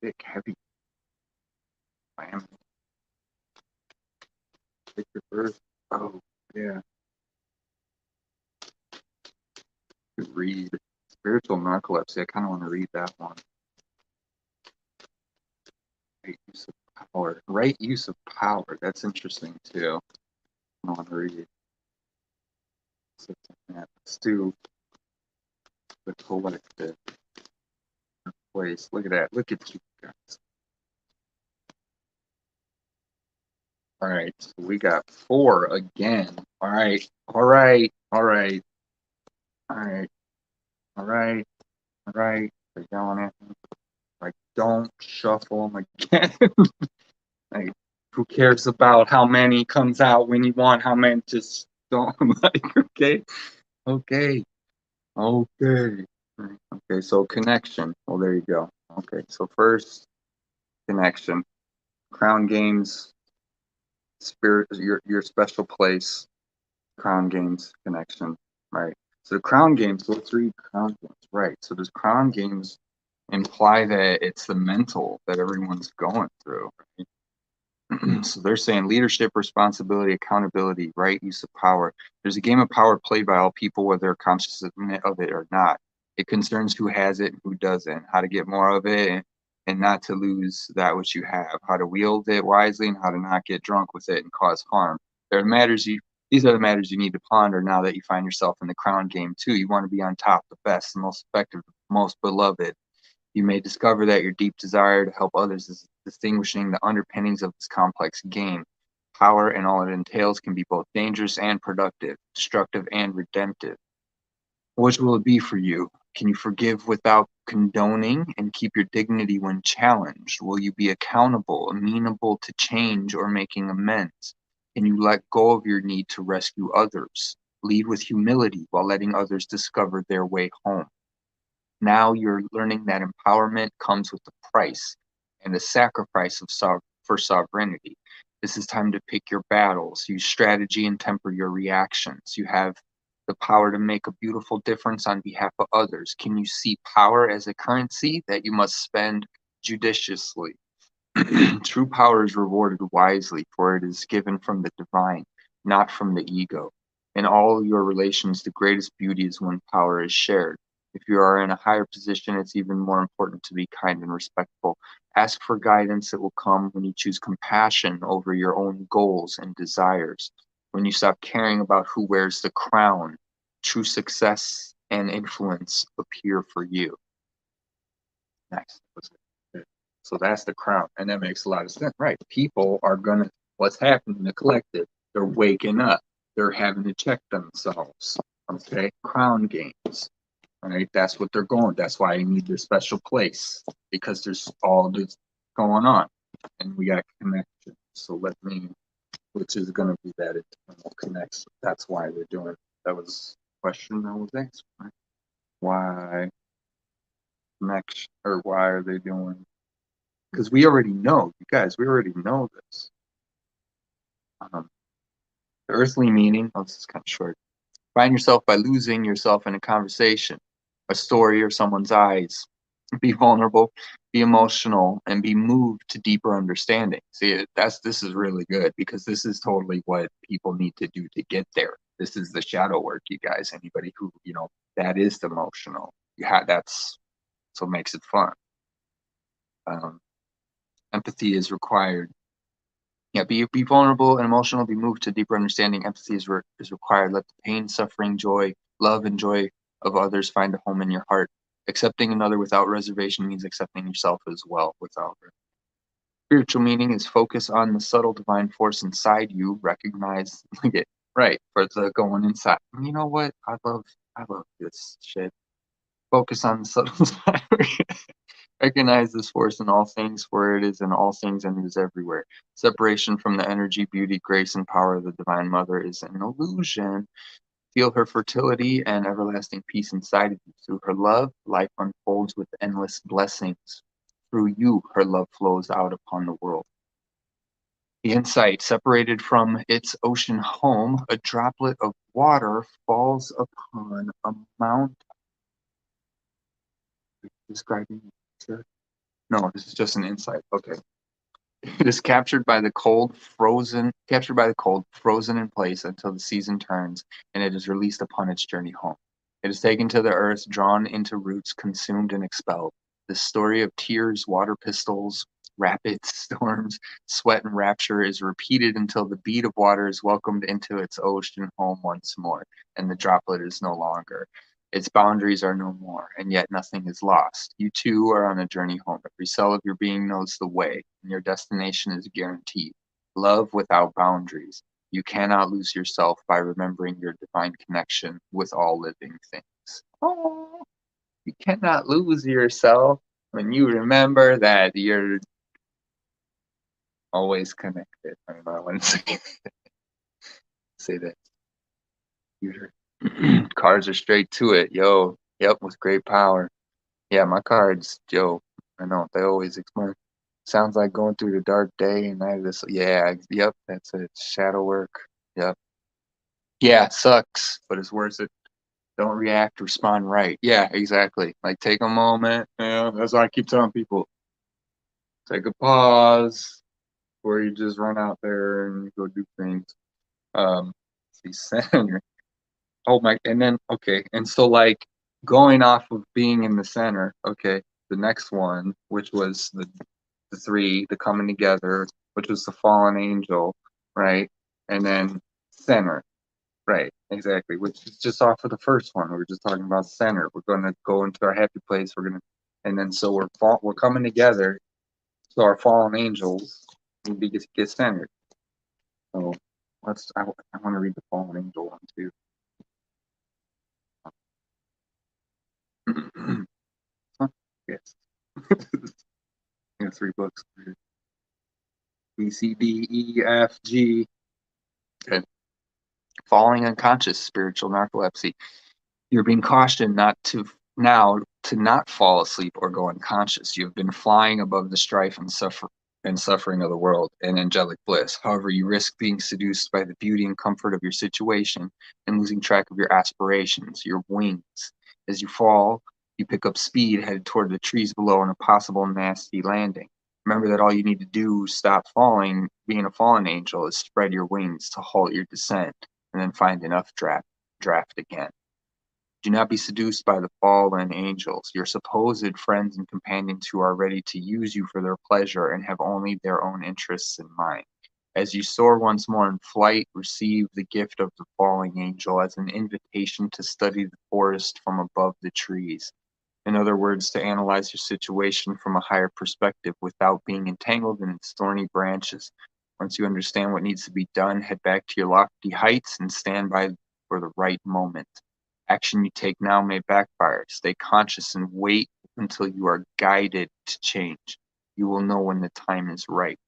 thick, heavy. Miami. Victor Earth. Oh, yeah. Could read Spiritual Narcolepsy. I kind of want to read that one. Right use of power. Right use of power. That's interesting too. I want to read. Let's do the collective place. Look at that. Look at you guys. All right. So we got 4 again. All right. All right. All right. All right. All right. All right. They're yelling at me. Like, don't shuffle them again. Like, who cares about how many comes out when you want how many? Just don't. Like, okay. Okay. Okay. Okay. So connection. Well, there you go. Okay. So first connection. Crown Games. Spirit. Your special place. Crown Games connection. Right. So the Crown Games. Let's read Crown Games. Right. So does Crown Games imply that it's the mental that everyone's going through? Right? So they're saying leadership, responsibility, accountability, right use of power. There's a game of power played by all people, whether they're conscious of it or not. It concerns who has it and who doesn't, how to get more of it and not to lose that which you have, how to wield it wisely and how to not get drunk with it and cause harm. There are matters these are the matters you need to ponder now that you find yourself in the crown game too. You want to be on top, the best, the most effective, most beloved. You may discover that your deep desire to help others is distinguishing the underpinnings of this complex game. Power and all it entails can be both dangerous and productive, destructive and redemptive. Which will it be for you? Can you forgive without condoning and keep your dignity when challenged? Will you be accountable, amenable to change or making amends? Can you let go of your need to rescue others? Lead with humility while letting others discover their way home. Now you're learning that empowerment comes with a price and a sacrifice for sovereignty. This is time to pick your battles, use strategy, and temper your reactions. You have the power to make a beautiful difference on behalf of others. Can you see power as a currency that you must spend judiciously? True power is rewarded wisely, for it is given from the divine, not from the ego. In all your relations, the greatest beauty is when power is shared. If you are in a higher position, it's even more important to be kind and respectful. Ask for guidance. It will come when you choose compassion over your own goals and desires. When you stop caring about who wears the crown, true success and influence appear for you. Nice. So that's the crown. And that makes a lot of sense, right? People are going to, what's happening in the collective? They're waking up. They're having to check themselves. Okay. Crown games. Right. That's what they're going. That's why you need their special place because there's all this going on. And we got connection. So let me, which is going to be that internal connection. That's why they're doing it. That was a question I was asked. Right? Why connection or why are they doing? Because we already know, you guys, we already know this. The earthly meaning, oh, this is kind of short. Find yourself by losing yourself in a conversation, a story, or someone's eyes. Be vulnerable, be emotional, and be moved to deeper understanding. See, this is really good because this is totally what people need to do to get there. This is the shadow work, you guys. Anybody who, that is the emotional. That's what makes it fun. Empathy is required Yeah, be vulnerable and emotional. Be moved to deeper understanding. Empathy is required. Let the pain, suffering, joy, love, and joy of others find a home in your heart. Accepting another without reservation means accepting yourself as well without reservation. Spiritual meaning is focus on the subtle divine force inside you. Recognize it right for the going inside. You know what? I love this shit. Focus on the subtle divine. Recognize this force in all things, for it is in all things and is everywhere. Separation from the energy, beauty, grace, and power of the Divine Mother is an illusion. Feel her fertility and everlasting peace inside of you. Through her love, life unfolds with endless blessings. Through you, her love flows out upon the world. The insight, separated from its ocean home, a droplet of water falls upon a mountain. Describing nature? No, this is just an insight. Okay. It is captured by the cold, frozen in place until the season turns, and it is released upon its journey home. It is taken to the earth, drawn into roots, consumed and expelled. The story of tears, water pistols, rapids, storms, sweat, and rapture is repeated until the bead of water is welcomed into its ocean home once more, and the droplet is no longer. Its boundaries are no more, and yet nothing is lost. You too are on a journey home. Every cell of your being knows the way, and your destination is guaranteed. Love without boundaries. You cannot lose yourself by remembering your divine connection with all living things. Oh, you cannot lose yourself when you remember that you're always connected. I don't know, I want to say that. Your cards are straight to it. Yo, yep, with great power. Yeah, my cards, Joe. I know they always explain. Sounds like going through the dark day and night of this. Yeah, yep, that's it. Shadow work. Yep. Yeah, it sucks, but it's worth it. Don't react, respond right. Yeah, exactly. Like take a moment. Yeah, that's what I keep telling people. Take a pause before you just run out there and go do things. See, center. Oh my, and then okay, and so like going off of being in the center. Okay, the next one, which was the three, the coming together, which was the fallen angel, right? And then center, right? Exactly, which is just off of the first one. We were just talking about center. We're going to go into our happy place. And then so we're coming together. So our fallen angels need to get centered. So I want to read the fallen angel one too. Yes. Three books. B, C, D, E, F, G. Okay. Falling unconscious, spiritual narcolepsy. You're being cautioned to not fall asleep or go unconscious. You've been flying above the strife and suffering of the world in angelic bliss. However, you risk being seduced by the beauty and comfort of your situation and losing track of your aspirations, your wings. As you fall, you pick up speed, headed toward the trees below and a possible nasty landing. Remember that all you need to do to stop falling, being a fallen angel, is spread your wings to halt your descent and then find enough draft again. Do not be seduced by the fallen angels, your supposed friends and companions who are ready to use you for their pleasure and have only their own interests in mind. As you soar once more in flight, receive the gift of the falling angel as an invitation to study the forest from above the trees. In other words, to analyze your situation from a higher perspective without being entangled in its thorny branches. Once you understand what needs to be done, head back to your lofty heights and stand by for the right moment. Action you take now may backfire. Stay conscious and wait until you are guided to change. You will know when the time is right.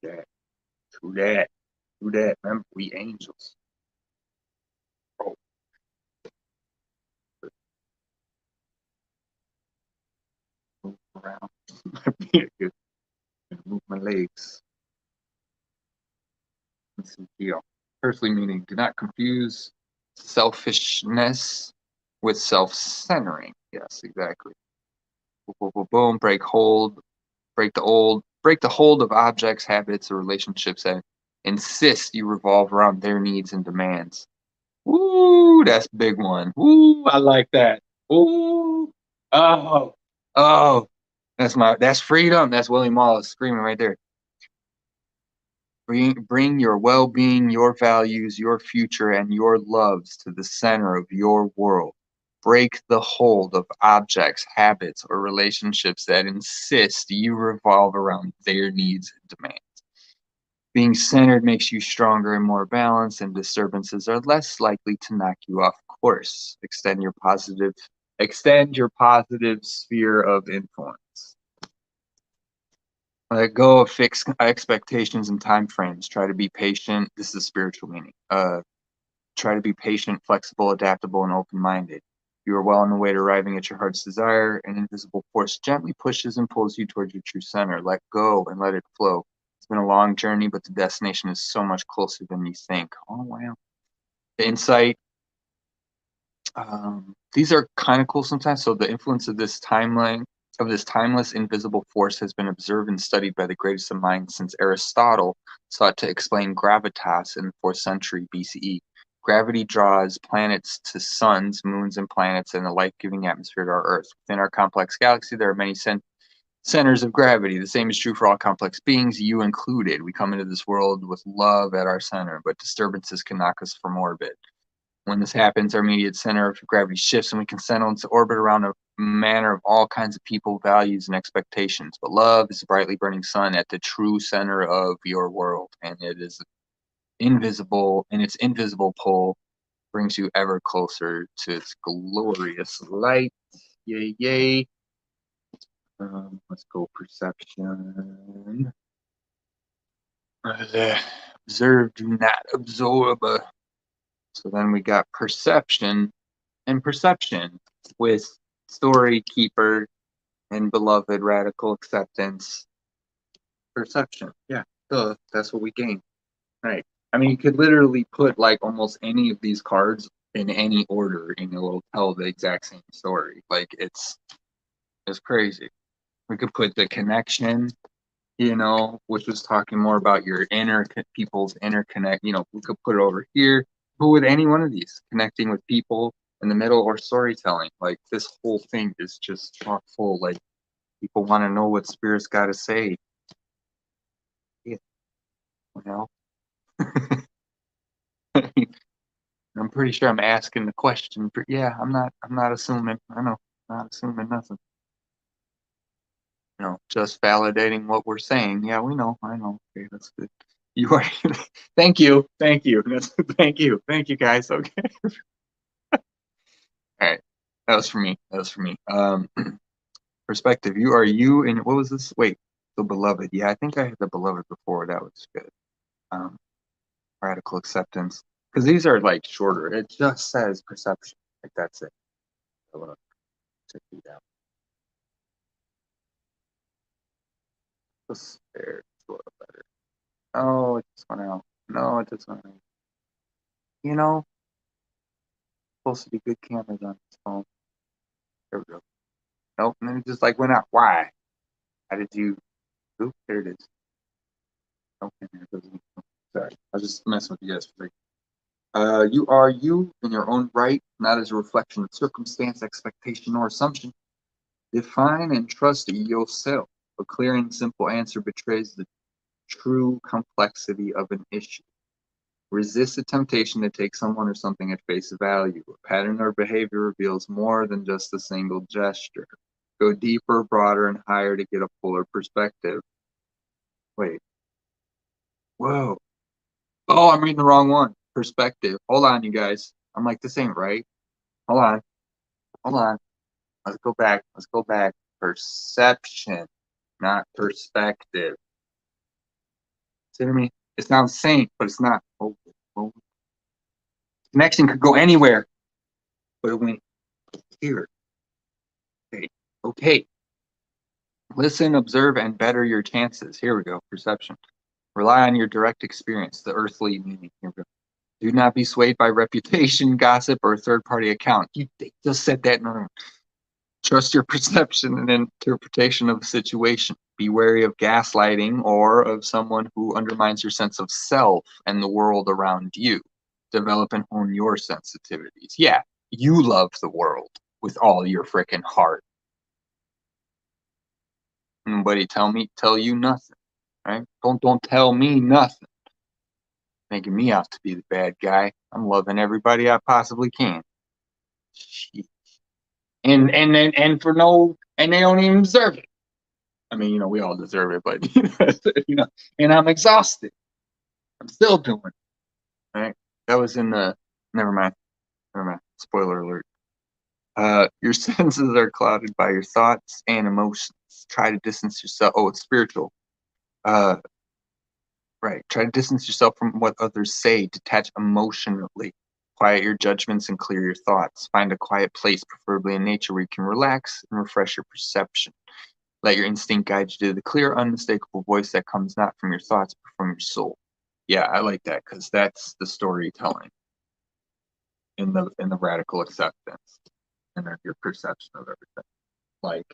Do that. Do that. Do that. Remember, we angels. Oh, move around. Move my legs. Let's see here. Earthly meaning. Do not confuse selfishness with self-centering. Yes, exactly. Boom, boom, boom, boom. Break the hold of objects, habits, or relationships that insist you revolve around their needs and demands. Ooh, that's a big one. Ooh, I like that. Ooh, oh, oh, that's freedom. That's William Wallace screaming right there. Bring your well-being, your values, your future, and your loves to the center of your world. Break the hold of objects, habits, or relationships that insist you revolve around their needs and demands. Being centered makes you stronger and more balanced, and disturbances are less likely to knock you off course. Extend your positive sphere of influence. Let go of fixed expectations and time frames. Try to be patient. This is spiritual meaning. Try to be patient, flexible, adaptable, and open-minded. You are well on the way to arriving at your heart's desire. An invisible force gently pushes and pulls you towards your true center. Let go and let it flow. It's been a long journey, but the destination is so much closer than you think. Oh, wow. The insight. These are kind of cool sometimes. So the influence of this timeline, of this timeless invisible force, has been observed and studied by the greatest of minds since Aristotle sought to explain gravitas in the 4th century BCE. Gravity draws planets to suns, moons, and planets, and a life-giving atmosphere to our Earth. Within our complex galaxy, there are many centers of gravity. The same is true for all complex beings, you included. We come into this world with love at our center, but disturbances can knock us from orbit. When this happens, our immediate center of gravity shifts and we can settle into orbit around a manner of all kinds of people, values, and expectations. But love is a brightly burning sun at the true center of your world, and it is invisible, and its invisible pull brings you ever closer to its glorious light. Yay, yay. Let's go perception. Observe, do not absorb. So then we got perception and perception with story keeper and beloved radical acceptance. Perception. Yeah, that's what we gain. Right. I mean, you could literally put like almost any of these cards in any order and it will tell the exact same story. Like it's crazy. We could put the connection, which was talking more about your people's interconnect. We could put it over here. But with any one of these, connecting with people in the middle or storytelling, like this whole thing is just chock full. Like people want to know what spirit's got to say. Yeah, you know. I'm pretty sure I'm asking the question. But yeah, I'm not assuming. I know, not assuming nothing. Just validating what we're saying. Yeah, we know. I know. Okay, that's good. You are. Thank you. Thank you. Thank you. Thank you, guys. Okay. All right. That was for me. Perspective. You are you, and what was this? Wait, the beloved. Yeah, I think I had the beloved before. That was good. Radical acceptance. Because these are like shorter. It just says perception. Like that's it. I want to check these out. There. It's a little better. Oh, it just went out. No, it just went out. Supposed to be good cameras on this phone. There we go. Nope, and then it just like went out. Why? How did you? Oop, there it is. Okay, there it goes. Sorry, I was just messing with you guys for a second. You are you in your own right, not as a reflection of circumstance, expectation, or assumption. Define and trust yourself. A clear and simple answer betrays the true complexity of an issue. Resist the temptation to take someone or something at face value. A pattern or behavior reveals more than just a single gesture. Go deeper, broader, and higher to get a fuller perspective. Wait. Whoa. Oh, I'm reading the wrong one. Perspective. Hold on, you guys. I'm like, this ain't right. Hold on. Hold on. Let's go back. Perception, not perspective. See what I mean? It sounds same, but it's not. Oh. Connection could go anywhere, but it went here. Okay. Listen, observe, and better your chances. Here we go. Perception. Rely on your direct experience, the earthly meaning. Here we go. Do not be swayed by reputation, gossip, or third-party account. They just said that in the room. Trust your perception and interpretation of the situation. Be wary of gaslighting or of someone who undermines your sense of self and the world around you. Develop and hone your sensitivities. Yeah, you love the world with all your freaking heart. Nobody tell you nothing, right? Don't tell me nothing. making me out to be the bad guy. I'm loving everybody I possibly can. And for no, and they don't even deserve it. I mean, we all deserve it, but and I'm exhausted. I'm still doing it. Right? That was in the. Never mind. Never mind. Spoiler alert. Your senses are clouded by your thoughts and emotions. Try to distance yourself. Oh, it's spiritual. Uh, right. Try to distance yourself from what others say. Detach emotionally. Quiet your judgments and clear your thoughts. Find a quiet place, preferably in nature, where you can relax and refresh your perception. Let your instinct guide you to the clear, unmistakable voice that comes not from your thoughts, but from your soul. Yeah, I like that because that's the storytelling in the radical acceptance and your perception of everything. Like,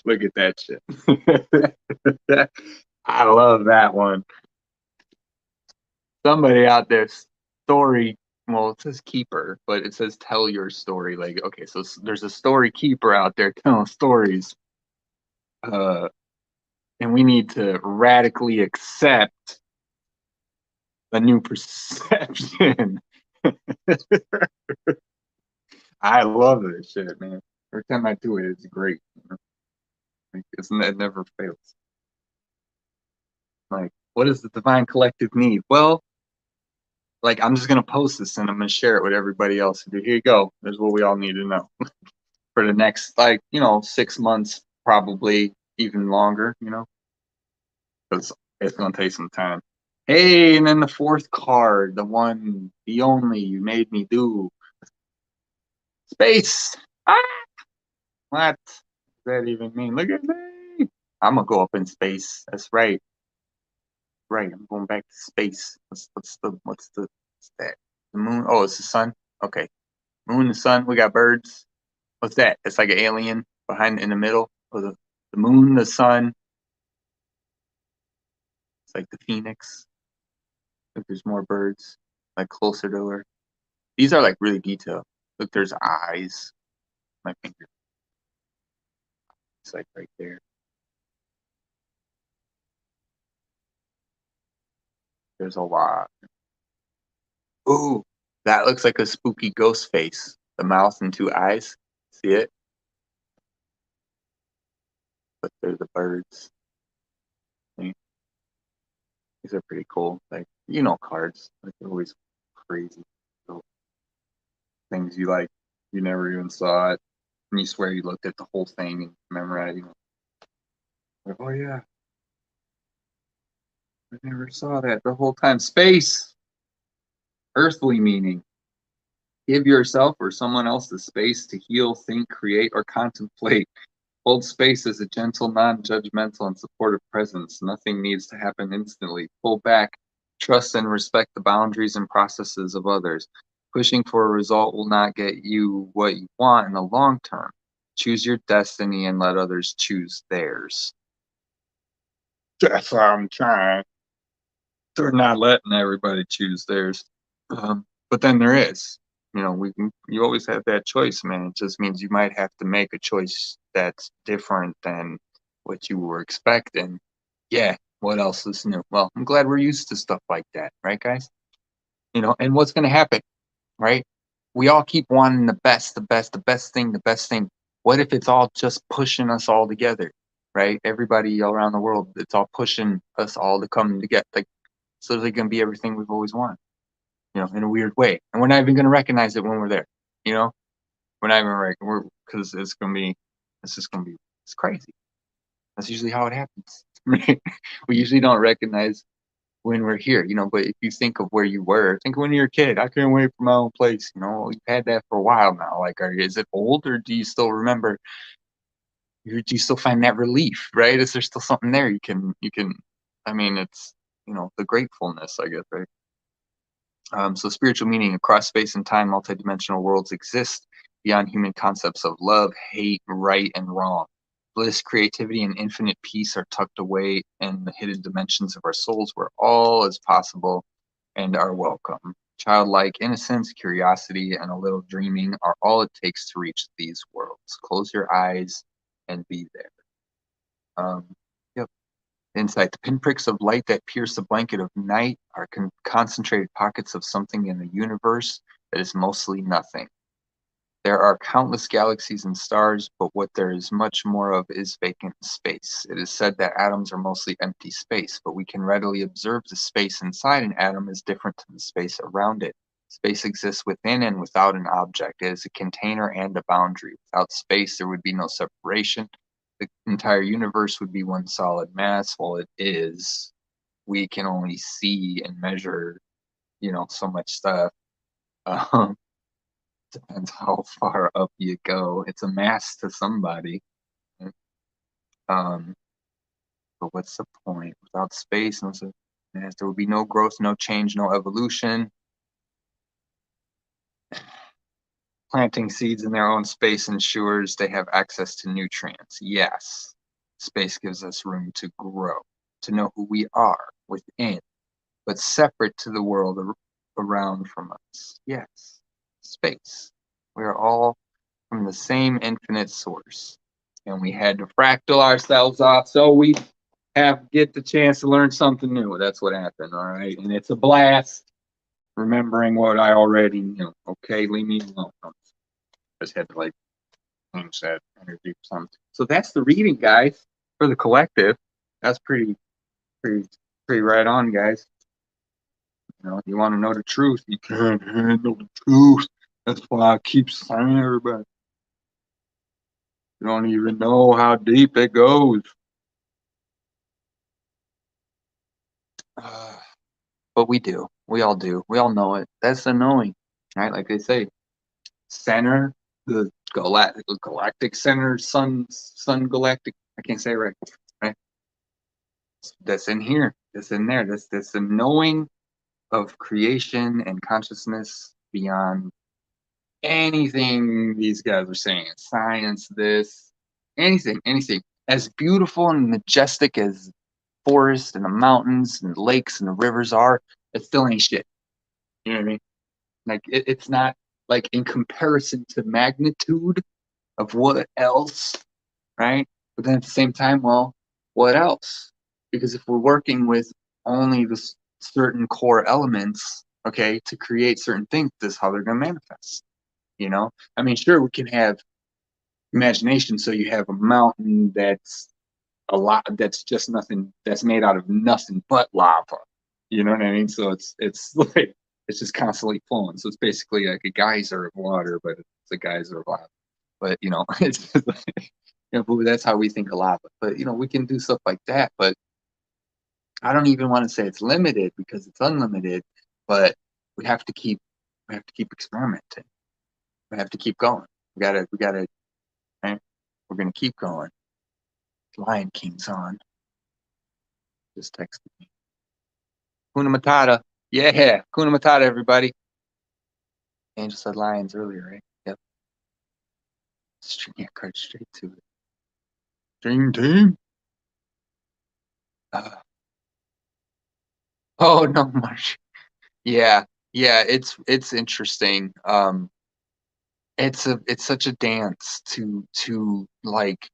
look at that shit. I love that one. Somebody out there, story. Well, it says keeper, but it says tell your story. Like, okay, so there's a story keeper out there telling stories. And we need to radically accept a new perception. I love this shit, man. Every time I do it, it's great. Like, it never fails. Like, what is the divine collective need? Well, like, I'm just gonna post this and I'm gonna share it with everybody else. Here you go. There's what we all need to know for the next, 6 months, probably even longer. Because it's gonna take some time. Hey, and then the fourth card, the one, the only you made me do. Space. Ah, what does that even mean? Look at me. I'm gonna go up in space. That's right. Right. I'm going back to space. What's that? The moon. Oh, it's the sun. Okay. Moon, the sun. We got birds. What's that? It's like an alien behind in the middle. Oh, the moon, the sun. It's like the phoenix. Look, there's more birds, like closer to her. These are like really detailed. Look, there's eyes. My finger. It's like right there. There's a lot. Ooh, that looks like a spooky ghost face. The mouth and two eyes. See it? But they're the birds. See? These are pretty cool. Like, cards. Like, they're always crazy. So, things you never even saw it. And you swear you looked at the whole thing and memorized. Like, oh yeah, I never saw that the whole time. Space, earthly meaning. Give yourself or someone else the space to heal, think, create, or contemplate. Hold space as a gentle, non-judgmental, and supportive presence. Nothing needs to happen instantly. Pull back, trust and respect the boundaries and processes of others. Pushing for a result will not get you what you want in the long term. Choose your destiny and let others choose theirs. That's what I'm trying. They're not letting everybody choose theirs. But then there is, you always have that choice, man. It just means you might have to make a choice that's different than what you were expecting. Yeah, what else is new? Well, I'm glad we're used to stuff like that, right, guys? And what's going to happen, right? We all keep wanting the best, the best, the best thing, the best thing. What if it's all just pushing us all together, right? Everybody all around the world, it's all pushing us all to come together. Like, so they're going to be everything we've always wanted, in a weird way. And we're not even going to recognize it when we're there, We're not even because it's crazy. That's usually how it happens. We usually don't recognize when we're here, but if you think of where you were, think when you're a kid. I can't wait for my own place. You've had that for a while now. Like, is it old, or do you still remember? Do you still find that relief, right? Is there still something there you can, I mean, it's, the gratefulness, I guess, right? So spiritual meaning: across space and time, multidimensional worlds exist beyond human concepts of love, hate, right, and wrong. Bliss, creativity, and infinite peace are tucked away in the hidden dimensions of our souls, where all is possible and are welcome. Childlike innocence, curiosity, and a little dreaming are all it takes to reach these worlds. Close your eyes and be there. Um, yep. Insight. The pinpricks of light that pierce the blanket of night are concentrated pockets of something in the universe that is mostly nothing. There are countless galaxies and stars, but what there is much more of is vacant space. It is said that atoms are mostly empty space, but we can readily observe the space inside an atom is different to the space around it. Space exists within and without an object. It is a container and a boundary. Without space, there would be no separation. The entire universe would be one solid mass. While it is, we can only see and measure, so much stuff. Um, Depends how far up you go. It's a mass to somebody. Um, but what's the point? Without space, no mass, there will be no growth, no change, no evolution. Planting seeds in their own space ensures they have access to nutrients. Yes, space gives us room to grow, to know who we are within, but separate to the world around from us. Yes, space. We are all from the same infinite source. And we had to fractal ourselves off so we get the chance to learn something new. That's what happened, all right? And it's a blast remembering what I already knew. Okay, leave me alone. I just had to like change that energy or something. So that's the reading, guys, for the collective. That's pretty right on, guys. You want to know the truth, you can't handle the truth. That's why I keep saying everybody. You don't even know how deep it goes. But we do. We all do. We all know it. That's the knowing, right? Like they say, center, the galactic center, sun galactic. I can't say it right? That's in here. That's in there. That's the knowing of creation and consciousness beyond anything these guys are saying. Science, this, anything. As beautiful and majestic as forests and the mountains and the lakes and the rivers are, it still ain't shit. You know what I mean? Like it's not like in comparison to magnitude of what else, right? But then at the same time, well, what else? Because if we're working with only the certain core elements, okay, to create certain things, this is how they're going to manifest. I mean, sure, we can have imagination. So you have a mountain that's just nothing, that's made out of nothing but lava. You know what I mean? So it's like it's just constantly flowing. So it's basically like a geyser of water, but it's a geyser of lava. But it's just like, but that's how we think of lava. But we can do stuff like that. But I don't even want to say it's limited because it's unlimited. But we have to keep experimenting. We have to keep going. We gotta. Right? We're gonna keep going. Lion King's on. Just texted me. Kuna Matata. Yeah, Kuna Matata, everybody. Angel said lions earlier, right? Yep. Yeah, card straight to it. Dream team. Oh no, Marsh. Yeah, it's interesting. It's such a dance to like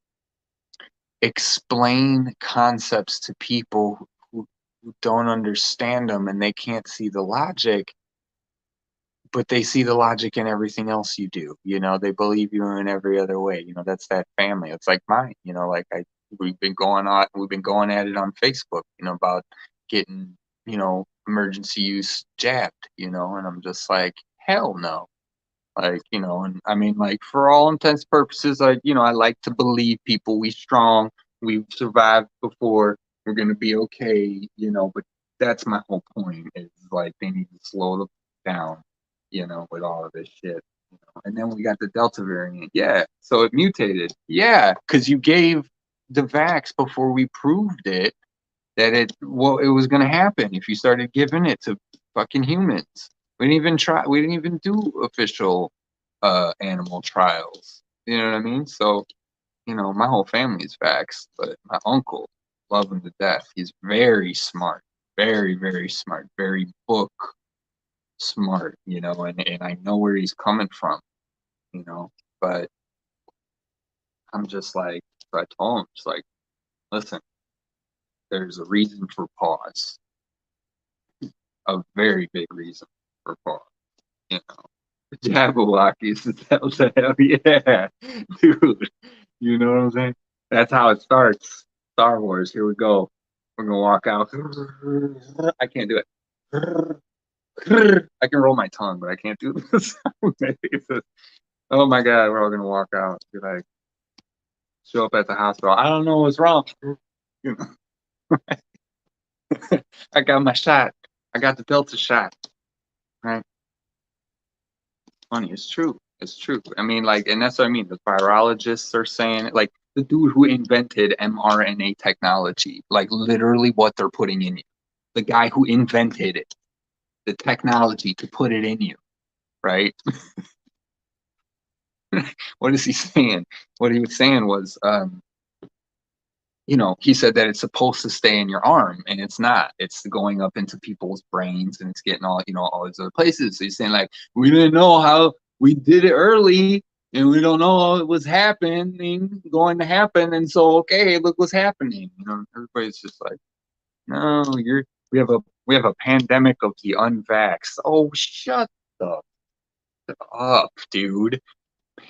explain concepts to people who don't understand them and they can't see the logic, but they see the logic in everything else you do. They believe you in every other way. That's that family. It's like mine. Like we've been going at it on Facebook. About getting emergency use jabbed. And I'm just like, hell no. Like and I mean, like for all intents and purposes, I like to believe people. We strong. We've survived before. We're gonna be okay. But that's my whole point. Is like they need to slow down with all of this shit. And then we got the Delta variant. Yeah. So it mutated. Yeah. Because you gave the vax before we proved it that it was going to happen if you started giving it to fucking humans. We didn't even try. We didn't even do official animal trials. You know what I mean? So, my whole family is vaxxed, but my uncle, love him to death. He's very smart, very, very smart, very book smart, and I know where he's coming from, but I'm just like, so I told him, just like, listen, there's a reason for pause, a very big reason for pause. You know, Jabberwockies, the hell yeah, dude. You know what I'm saying? That's how it starts. Star Wars. Here we go. We're gonna walk out. I can't do it. I can roll my tongue, but I can't do this. Oh my god, we're all gonna walk out. Be like, show up at the hospital. I don't know what's wrong. You know, I got my shot. I got the Delta shot. Right? Funny, it's true. It's true. I mean, like, and that's what I mean. The virologists are saying, like, the dude who invented mRNA technology, like, literally what they're putting in you. The guy who invented it, the technology to put it in you, right? What is he saying? What he was saying was, he said that it's supposed to stay in your arm, and it's not. It's going up into people's brains, and it's getting all these other places. So he's saying, like, we didn't know how we did it early, and we don't know it was going to happen, and so okay, look what's happening. Everybody's just like, no, we have a pandemic of the unvaxxed. Oh, shut the up, dude.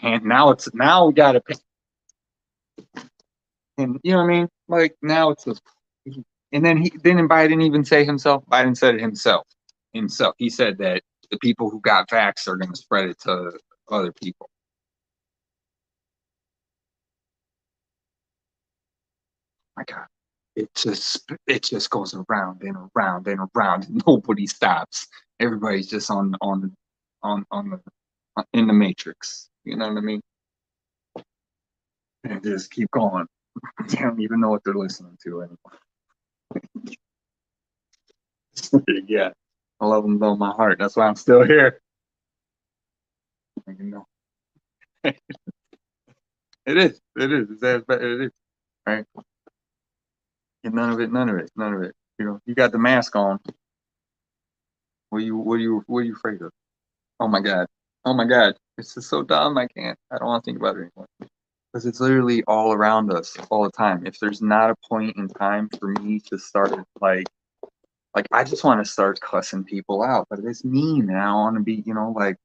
And now we got to, and you know what I mean? Like now it's just, and then Biden even say himself. Biden said it himself. He said that the people who got vaxxed are going to spread it to other people. My God, it just goes around and around and around. And nobody stops. Everybody's just on the in the matrix. You know what I mean? And just keep going. They don't even know what they're listening to anymore. Yeah, I love them though, my heart. That's why I'm still here. You know, it is. It is. It is. Right. And none of it. None of it. None of it. You got the mask on. What are you afraid of? Oh my God. Oh my God. It's just so dumb. I can't. I don't want to think about it anymore. Because it's literally all around us all the time. If there's not a point in time for me to start like I just want to start cussing people out, but it's mean, and I want to be, like,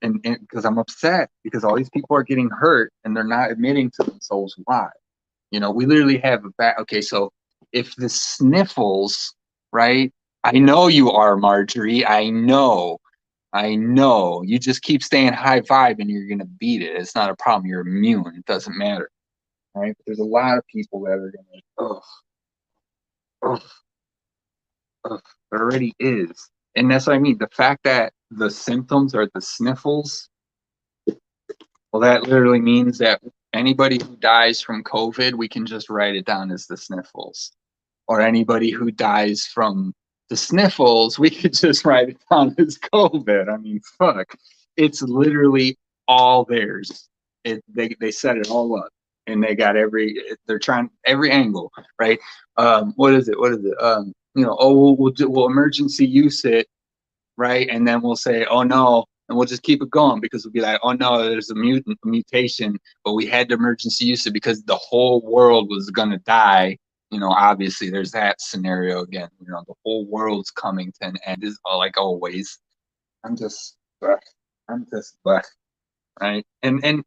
and because I'm upset because all these people are getting hurt and they're not admitting to themselves why. We literally have a back. Okay, so if the sniffles, right? I know you are, Marjorie. I know. I know. You just keep staying high vibe and you're gonna beat it. It's not a problem. You're immune. It doesn't matter, right? But there's a lot of people that are gonna. Oh, oh, oh. It already is, and that's what I mean. The fact that the symptoms are the sniffles, well, that literally means that anybody who dies from COVID, we can just write it down as the sniffles. Or anybody who dies from the sniffles, we could just write it down as COVID. I mean, fuck. It's literally all theirs. They set it all up, and they got they're trying every angle, right? What is it? Oh, we'll emergency use it, right? And then we'll say, oh no, and we'll just keep it going because we'll be like, oh no, there's a mutation, but we had to emergency use it because the whole world was gonna die. Obviously there's that scenario again. The whole world's coming to an end, is like always. I'm just, I'm just, right? And hey,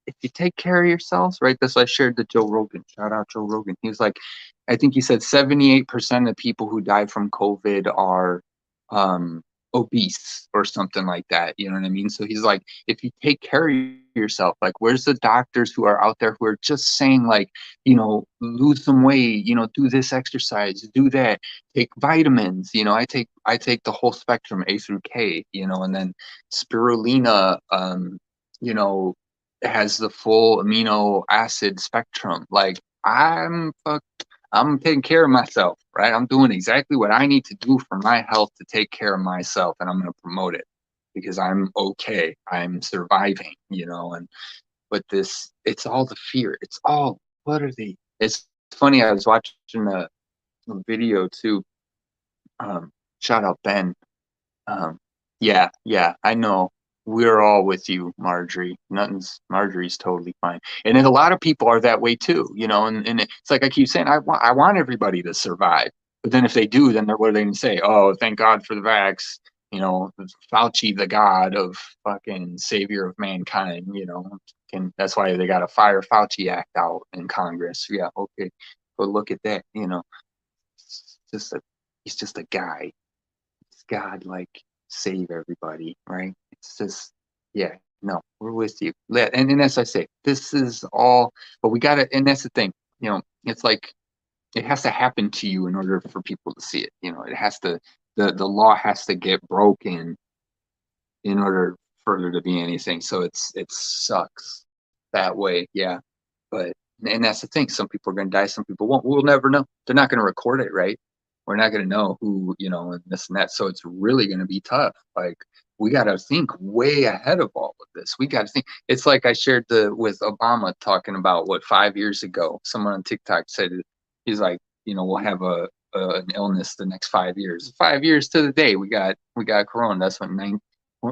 if you take care of yourselves, right? That's why I shared the Joe Rogan. Shout out Joe Rogan. He was like, I think he said 78% of people who die from COVID are obese or something like that. You know what I mean? So he's like, if you take care of yourself, like, where's the doctors who are out there who are just saying, like, lose some weight, do this exercise, do that, take vitamins. I take the whole spectrum, A through K, and then spirulina, you know, has the full amino acid spectrum. Like, I'm taking care of myself, right? I'm doing exactly what I need to do for my health to take care of myself, and I'm going to promote it because I'm okay. I'm surviving, and it's all the fear. It's all, what are they? It's funny. I was watching a video too. Shout out Ben. Yeah, I know. we're all with you, Marjorie. Marjorie's totally fine. And then a lot of people are that way too, you know, and it's like I keep saying, I want everybody to survive. But then if they do, then what are they gonna say? Oh, thank God for the vax, you know, Fauci, the God of fucking savior of mankind, you know. And that's why they got a Fire Fauci Act out in Congress. Yeah, okay. But look at that, you know. It's just a he's just a guy. God, like, save everybody, right? It's just, yeah, no, we're with you. And as I say, this is all, but we got to, and that's the thing, you know, it's like it has to happen to you in order for people to see it. You know, it has to, the law has to get broken in order for there to be anything. So it sucks that way, yeah. But and that's the thing. Some people are going to die. Some people won't. We'll never know. They're not going to record it, right? We're not going to know who, you know, and this and that. So it's really going to be tough. Like we got to think way ahead of all of this. We got to think. It's like I shared with Obama talking about what 5 years ago. Someone on TikTok said he's like, you know, we'll have an illness the next 5 years. 5 years to the day we got Corona. That's when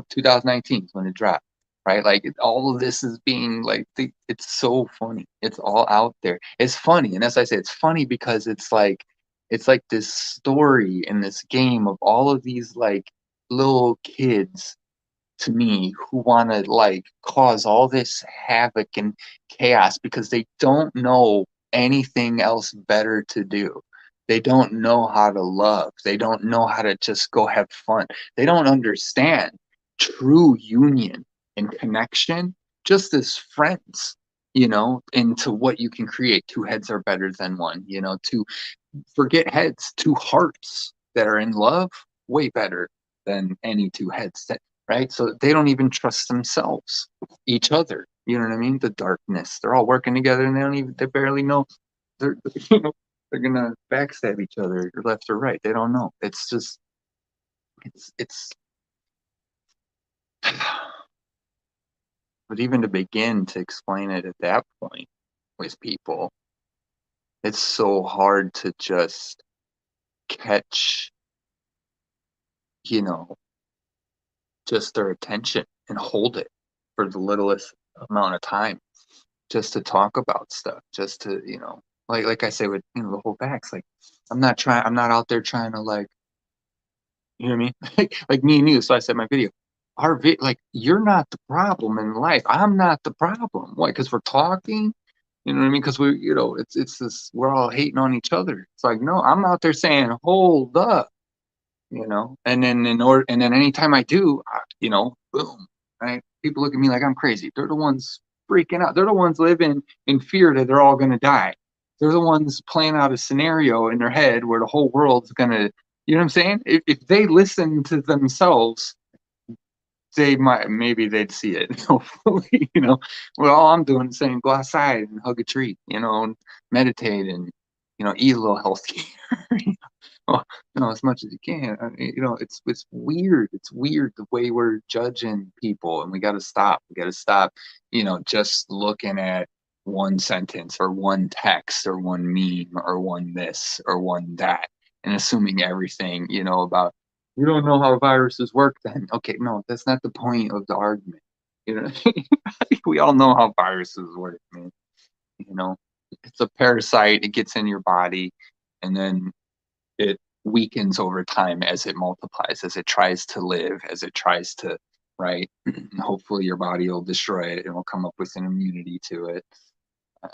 2019 is when it dropped, right? Like all of this is being like it's so funny. It's all out there. It's funny, and as I say, it's funny because it's like this story in this game of all of these like little kids to me who want to like cause all this havoc and chaos because they don't know anything else better to do. They don't know how to love. They don't know how to just go have fun. They don't understand true union and connection just as friends, you know, into what you can create. Two heads are better than one, you know, to forget heads, two hearts that are in love, way better than any two heads that, right? So they don't even trust themselves, each other. You know what I mean? The darkness. They're all working together and they barely know they're you know they're gonna backstab each other left or right. They don't know. It's just it's but even to begin to explain it at that point with people, it's so hard to just catch, you know, just their attention and hold it for the littlest amount of time just to talk about stuff, just to, you know, like I say with, you know, the whole vax, like I'm not out there trying to like, you know what I mean? Like me and you. So I said in my video, like you're not the problem in life. I'm not the problem. Why? Because we're talking. You know what I mean? Because we, you know, it's this. We're all hating on each other. It's like, no, I'm out there saying, hold up, you know. And then and then anytime I do, you know, boom, right? People look at me like I'm crazy. They're the ones freaking out. They're the ones living in fear that they're all gonna die. They're the ones playing out a scenario in their head where the whole world's gonna, you know what I'm saying? If they listen to themselves, they might, maybe they'd see it. Hopefully, you know. Well, all I'm doing is saying go outside and hug a tree, you know, and meditate and, you know, eat a little healthy. Well, you know, as much as you can. I mean, you know, it's weird. It's weird the way we're judging people, and we got to stop. We got to stop. You know, just looking at one sentence or one text or one meme or one this or one that, and assuming everything, you know, about you don't know how viruses work. Then okay, no, that's not the point of the argument. You know, I think we all know how viruses work, man. You know, it's a parasite. It gets in your body, and then it weakens over time as it multiplies, as it tries to live, as it tries to, right? Hopefully your body will destroy it and will come up with an immunity to it. Uh,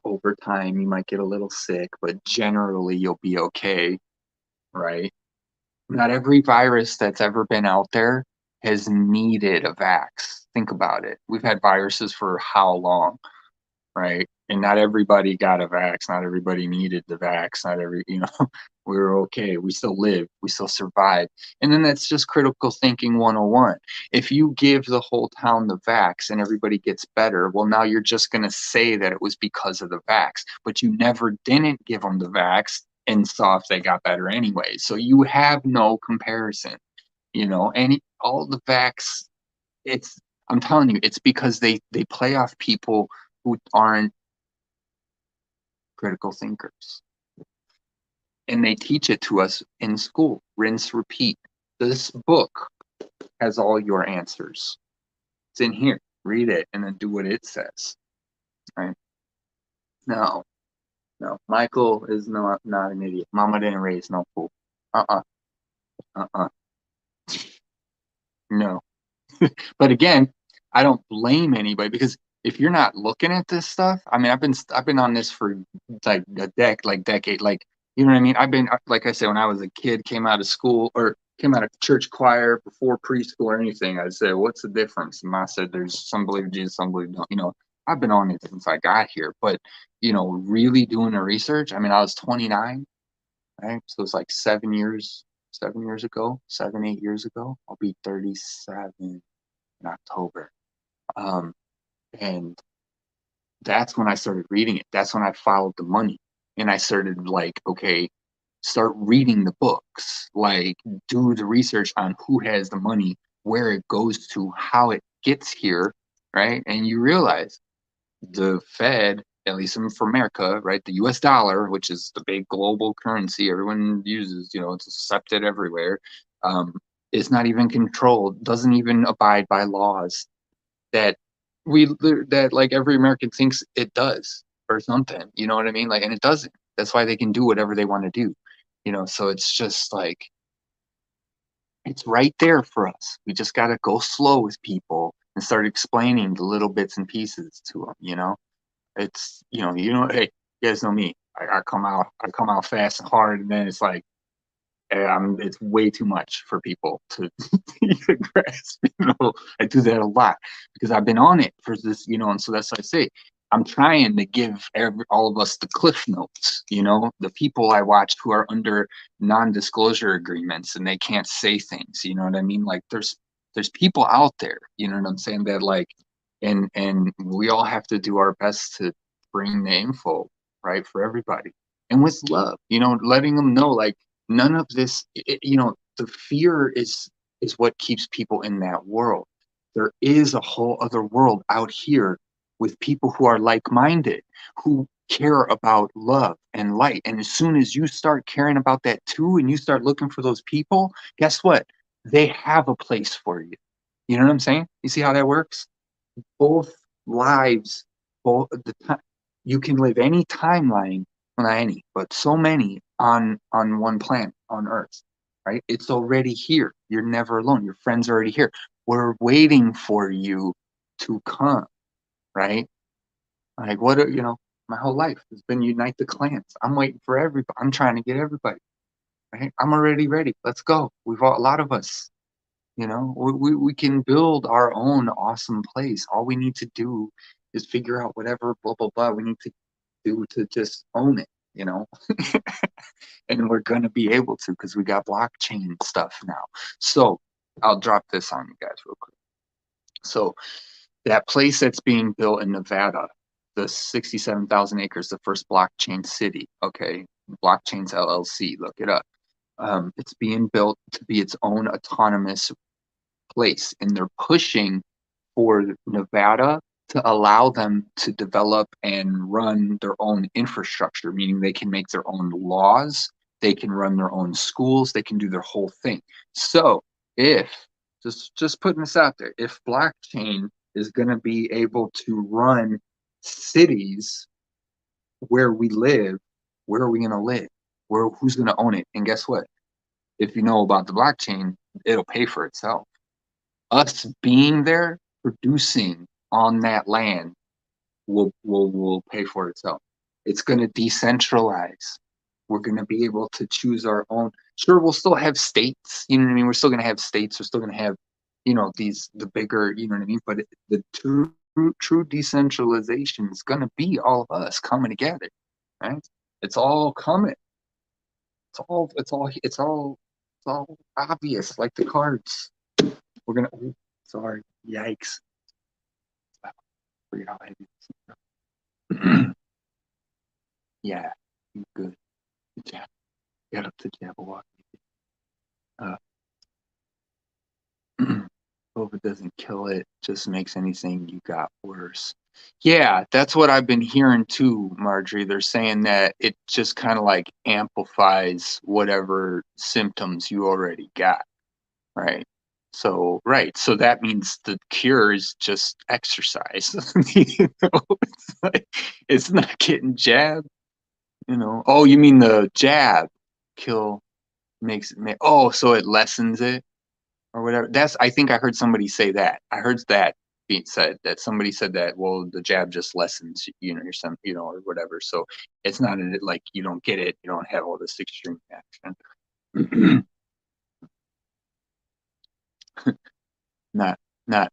Over time, you might get a little sick, but generally you'll be okay, right? Not every virus that's ever been out there has needed a vax. Think about it. We've had viruses for how long? Right? And not everybody got a vax. Not everybody needed the vax. Not every, you know, we were okay. We still live. We still survive. And then that's just critical thinking 101. If you give the whole town the vax and everybody gets better, well, now you're just going to say that it was because of the vax, but you never didn't give them the vax and saw if they got better anyway. So you have no comparison, you know, all the vax, it's, I'm telling you, it's because they play off people who aren't critical thinkers. And they teach it to us in school. Rinse, repeat. This book has all your answers. It's in here. Read it and then do what it says. Right? No, no. Michael is not an idiot. Mama didn't raise no fool. Uh-uh. Uh-uh. No. But again, I don't blame anybody because if you're not looking at this stuff, I mean, I've been on this for like decade, like you know what I mean. I've been like I said, when I was a kid, came out of school or came out of church choir before preschool or anything. I'd say, what's the difference? And I said, there's some believe Jesus, some believe don't. You know, I've been on it since I got here, but you know, really doing the research. I mean, I was 29, right? So it's like 7 years ago, 8 years ago. I'll be 37 in October. Um, and that's when I started reading it. That's when I followed the money. And I started like, okay, start reading the books, like do the research on who has the money, where it goes to, how it gets here, right? And you realize the Fed, at least for America, right, the US dollar, which is the big global currency everyone uses, you know, it's accepted everywhere, um, is not even controlled, doesn't even abide by laws that that like every American thinks it does or something. You know what I mean? Like, and it doesn't. That's why they can do whatever they want to do. You know, so it's just like it's right there for us. We just got to go slow with people and start explaining the little bits and pieces to them. You know, it's hey, you guys know me. I come out fast and hard, and then it's like it's way too much for people to even grasp. You know, I do that a lot because I've been on it for this, you know, and so that's what I say. I'm trying to give all of us the cliff notes, you know, the people I watch who are under non-disclosure agreements and they can't say things, you know what I mean? Like there's people out there, you know what I'm saying, that like, and we all have to do our best to bring the info, right, for everybody. And with love, you know, letting them know like none of this, you know, the fear is what keeps people in that world. There is a whole other world out here with people who are like-minded, who care about love and light. And as soon as you start caring about that too, and you start looking for those people, guess what? They have a place for you. You know what I'm saying? You see how that works? Both lives, both the time you can live any timeline, well, not any, but so many on one planet on Earth, right? It's already here. You're never alone. Your friends are already here. We're waiting for you to come, right? Like what you know, my whole life has been unite the clans. I'm waiting for everybody. I'm trying to get everybody, right? I'm already ready. Let's go. We've all, a lot of us, you know, we can build our own awesome place. All we need to do is figure out whatever blah blah blah we need to do to just own it, you know. And we're gonna be able to because we got blockchain stuff now. So I'll drop this on you guys real quick. So that place that's being built in Nevada, the 67,000 acres, the first blockchain city. Okay, Blockchains LLC. Look it up. It's being built to be its own autonomous place, and they're pushing for Nevada to allow them to develop and run their own infrastructure, meaning they can make their own laws, they can run their own schools, they can do their whole thing. So if just putting this out there, if blockchain is going to be able to run cities where we live, where are we going to live? Who's going to own it? And guess what? If you know about the blockchain, it'll pay for itself. Us being there, producing on that land will pay for itself. It's going to decentralize. We're going to be able to choose our own. Sure, we'll still have states. You know what I mean? We're still going to have states. We're still going to have, you know, the bigger. You know what I mean? But the true decentralization is going to be all of us coming together, right? It's all coming. It's all obvious, like the cards. We're gonna. Sorry, yikes. Forget how heavy. Yeah, good. Good job. Got up to Jabberwocky. Uh, Hope it doesn't kill it. Just makes anything you got worse. Yeah, that's what I've been hearing too, Marjorie. They're saying that it just kind of like amplifies whatever symptoms you already got, right? So, right. So that means the cure is just exercise. You know, it's like, it's not getting jabbed, you know. Oh, you mean the jab kill makes it, oh, so it lessens it or whatever. That's, I think I heard somebody say that. I heard that being said, that somebody said that, well, the jab just lessens, you know, your some, you know, or whatever. So it's not like you don't get it, you don't have all this extreme action. not not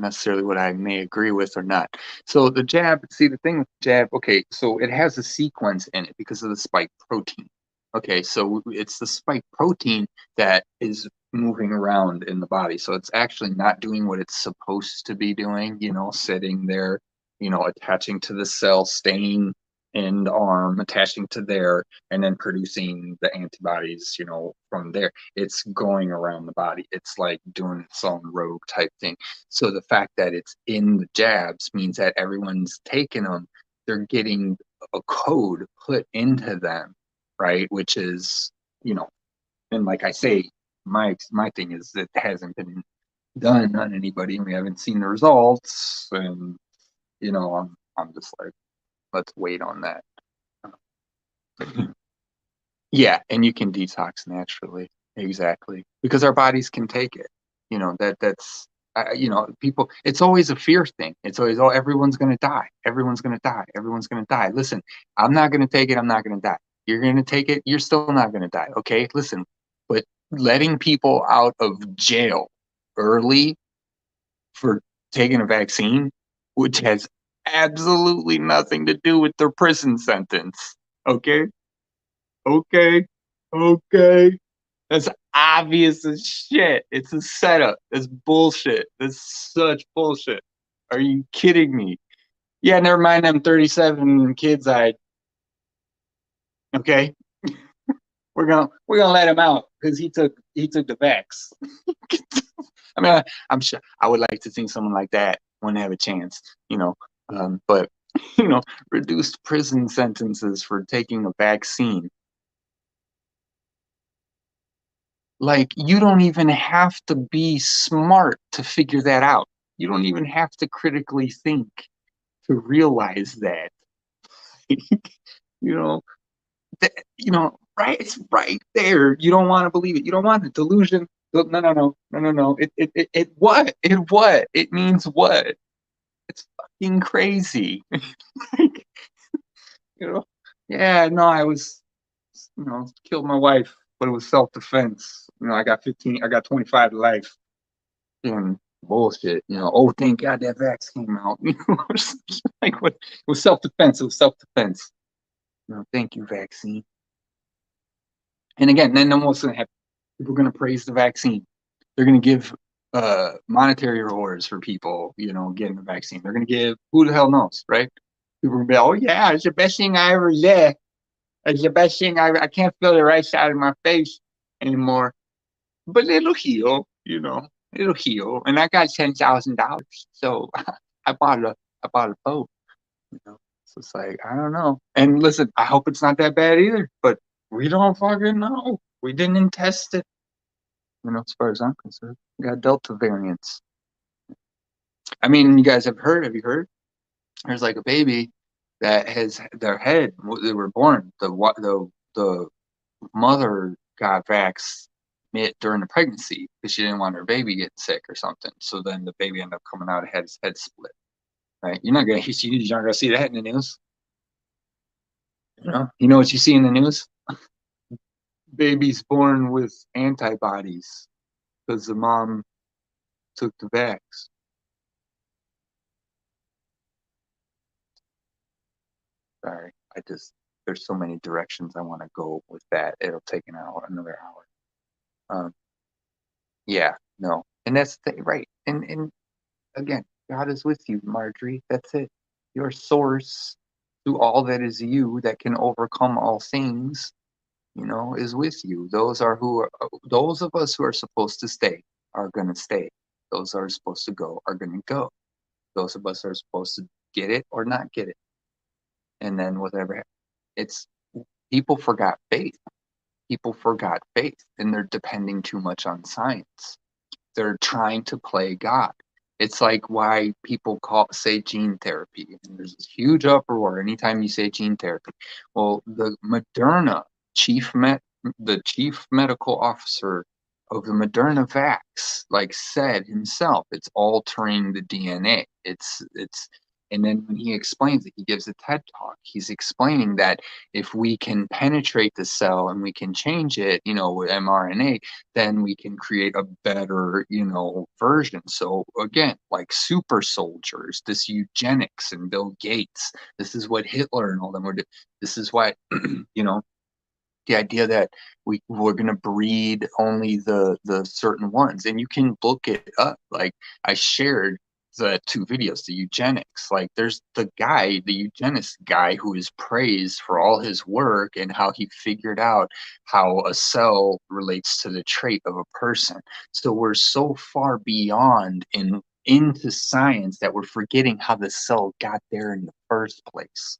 necessarily what I may agree with or not. So the jab, see the thing with jab, okay, so it has a sequence in it because of the spike protein. Okay, so it's the spike protein that is moving around in the body. So it's actually not doing what it's supposed to be doing, you know, sitting there, you know, attaching to the cell, staying in the arm, attaching to there, and then producing the antibodies, you know, from there. It's going around the body. It's like doing its own rogue type thing. So the fact that it's in the jabs means that everyone's taking them, they're getting a code put into them, right? Which is, you know, and like I say, my thing is that it hasn't been done on anybody, and we haven't seen the results. And you know, I'm just like, let's wait on that. Yeah, and you can detox naturally. Exactly. Because our bodies can take it. You know, that's you know, people, it's always a fear thing. It's always, oh, everyone's going to die. Everyone's going to die. Everyone's going to die. Listen, I'm not going to take it. I'm not going to die. You're going to take it. You're still not going to die. Okay. Listen, but letting people out of jail early for taking a vaccine, which has absolutely nothing to do with their prison sentence. Okay. Okay. Okay. That's obvious as shit. It's a setup. That's bullshit. That's such bullshit. Are you kidding me? Yeah, never mind them 37 kids I okay. We're gonna let him out because he took the vax. I mean, I'm sure I would like to think someone like that when they have a chance, you know. But you know, reduced prison sentences for taking a vaccine. Like, you don't even have to be smart to figure that out. You don't even have to critically think to realize that. You know, you know, right? It's right there. You don't want to believe it. You don't want the delusion. No, no, no, no, no, no, no. It what? It what? It means what? It's fucking crazy. Like, you know, yeah, no, I was, you know, killed my wife, but it was self-defense. You know, I got 25 to life. And bullshit, you know, oh, thank God that vax came out. You know, like what? It was self-defense. It was self-defense. You know, thank you, vaccine. And again, then what's going to happen? People are going to praise the vaccine. They're going to give monetary rewards for people, you know, getting the vaccine. They're going to give, who the hell knows, right? People are going to be, oh, yeah, it's the best thing I ever did. It's the best thing I can't feel the right side of my face anymore. But it'll heal, you know, it'll heal. And I got $10,000. So I bought a boat, you know. So it's like, I don't know. And listen, I hope it's not that bad either, but we don't fucking know. We didn't test it, you know, as far as I'm concerned. We got Delta variants. I mean, you guys have you heard? There's like a baby that has their head, they were born, the mother got vaxxed during the pregnancy because she didn't want her baby getting sick or something. So then the baby ended up coming out, had his head split. Right? You're not gonna see that in the news. You know what you see in the news? Babies born with antibodies because the mom took the vax. Sorry, I just there's so many directions I want to go with that. It'll take an hour, another hour. Um, yeah, no, and that's the, right. And again, God is with you, Marjorie. That's it. Your source to all that is you that can overcome all things, you know, is with you. Those of us who are supposed to stay are gonna stay. Those are supposed to go are gonna go. Those of us are supposed to get it or not get it. And then whatever it's people forgot faith. People forgot faith and they're depending too much on science. They're trying to play God. It's like why people say gene therapy. And there's this huge uproar anytime you say gene therapy. Well, the Moderna chief met the chief medical officer of the Moderna vax like said himself, it's altering the DNA. It's and then when he explains it, he gives a TED talk. He's explaining that if we can penetrate the cell and we can change it, with mRNA, then we can create a better, version. So again, like super soldiers, this eugenics and Bill Gates, this is what Hitler and all them were doing. This is why, you know, the idea that we're going to breed only the certain ones, and you can look it up. Like I shared the two videos, the eugenics, like there's the eugenics guy who is praised for all his work and how he figured out how a cell relates to the trait of a person. So we're so far beyond into science that we're forgetting how the cell got there in the first place.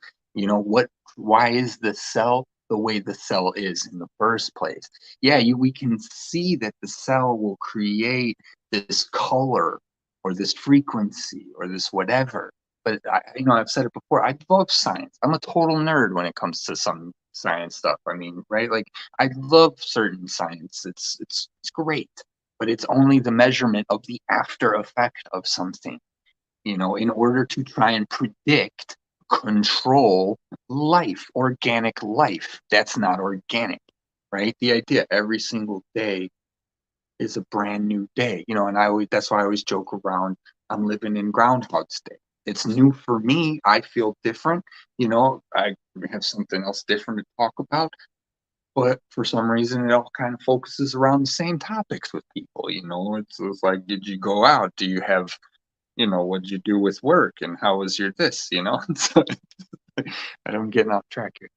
Why is the cell the way the cell is in the first place? Yeah, we can see that the cell will create this color or this frequency or this whatever. But I've said it before. I love science. I'm a total nerd when it comes to some science stuff. I mean, right? Like I love certain science. It's great, but it's only the measurement of the after effect of something. In order to try and predict, control life, organic life. That's not organic, right? The idea every single day is a brand new day, and that's why I always joke around. I'm living in Groundhog's Day. It's new for me. I feel different. I have something else different to talk about, but for some reason it all kind of focuses around the same topics with people. It's like, did you go out? Do you have what'd you do with work and how was your this, so I'm getting off track here.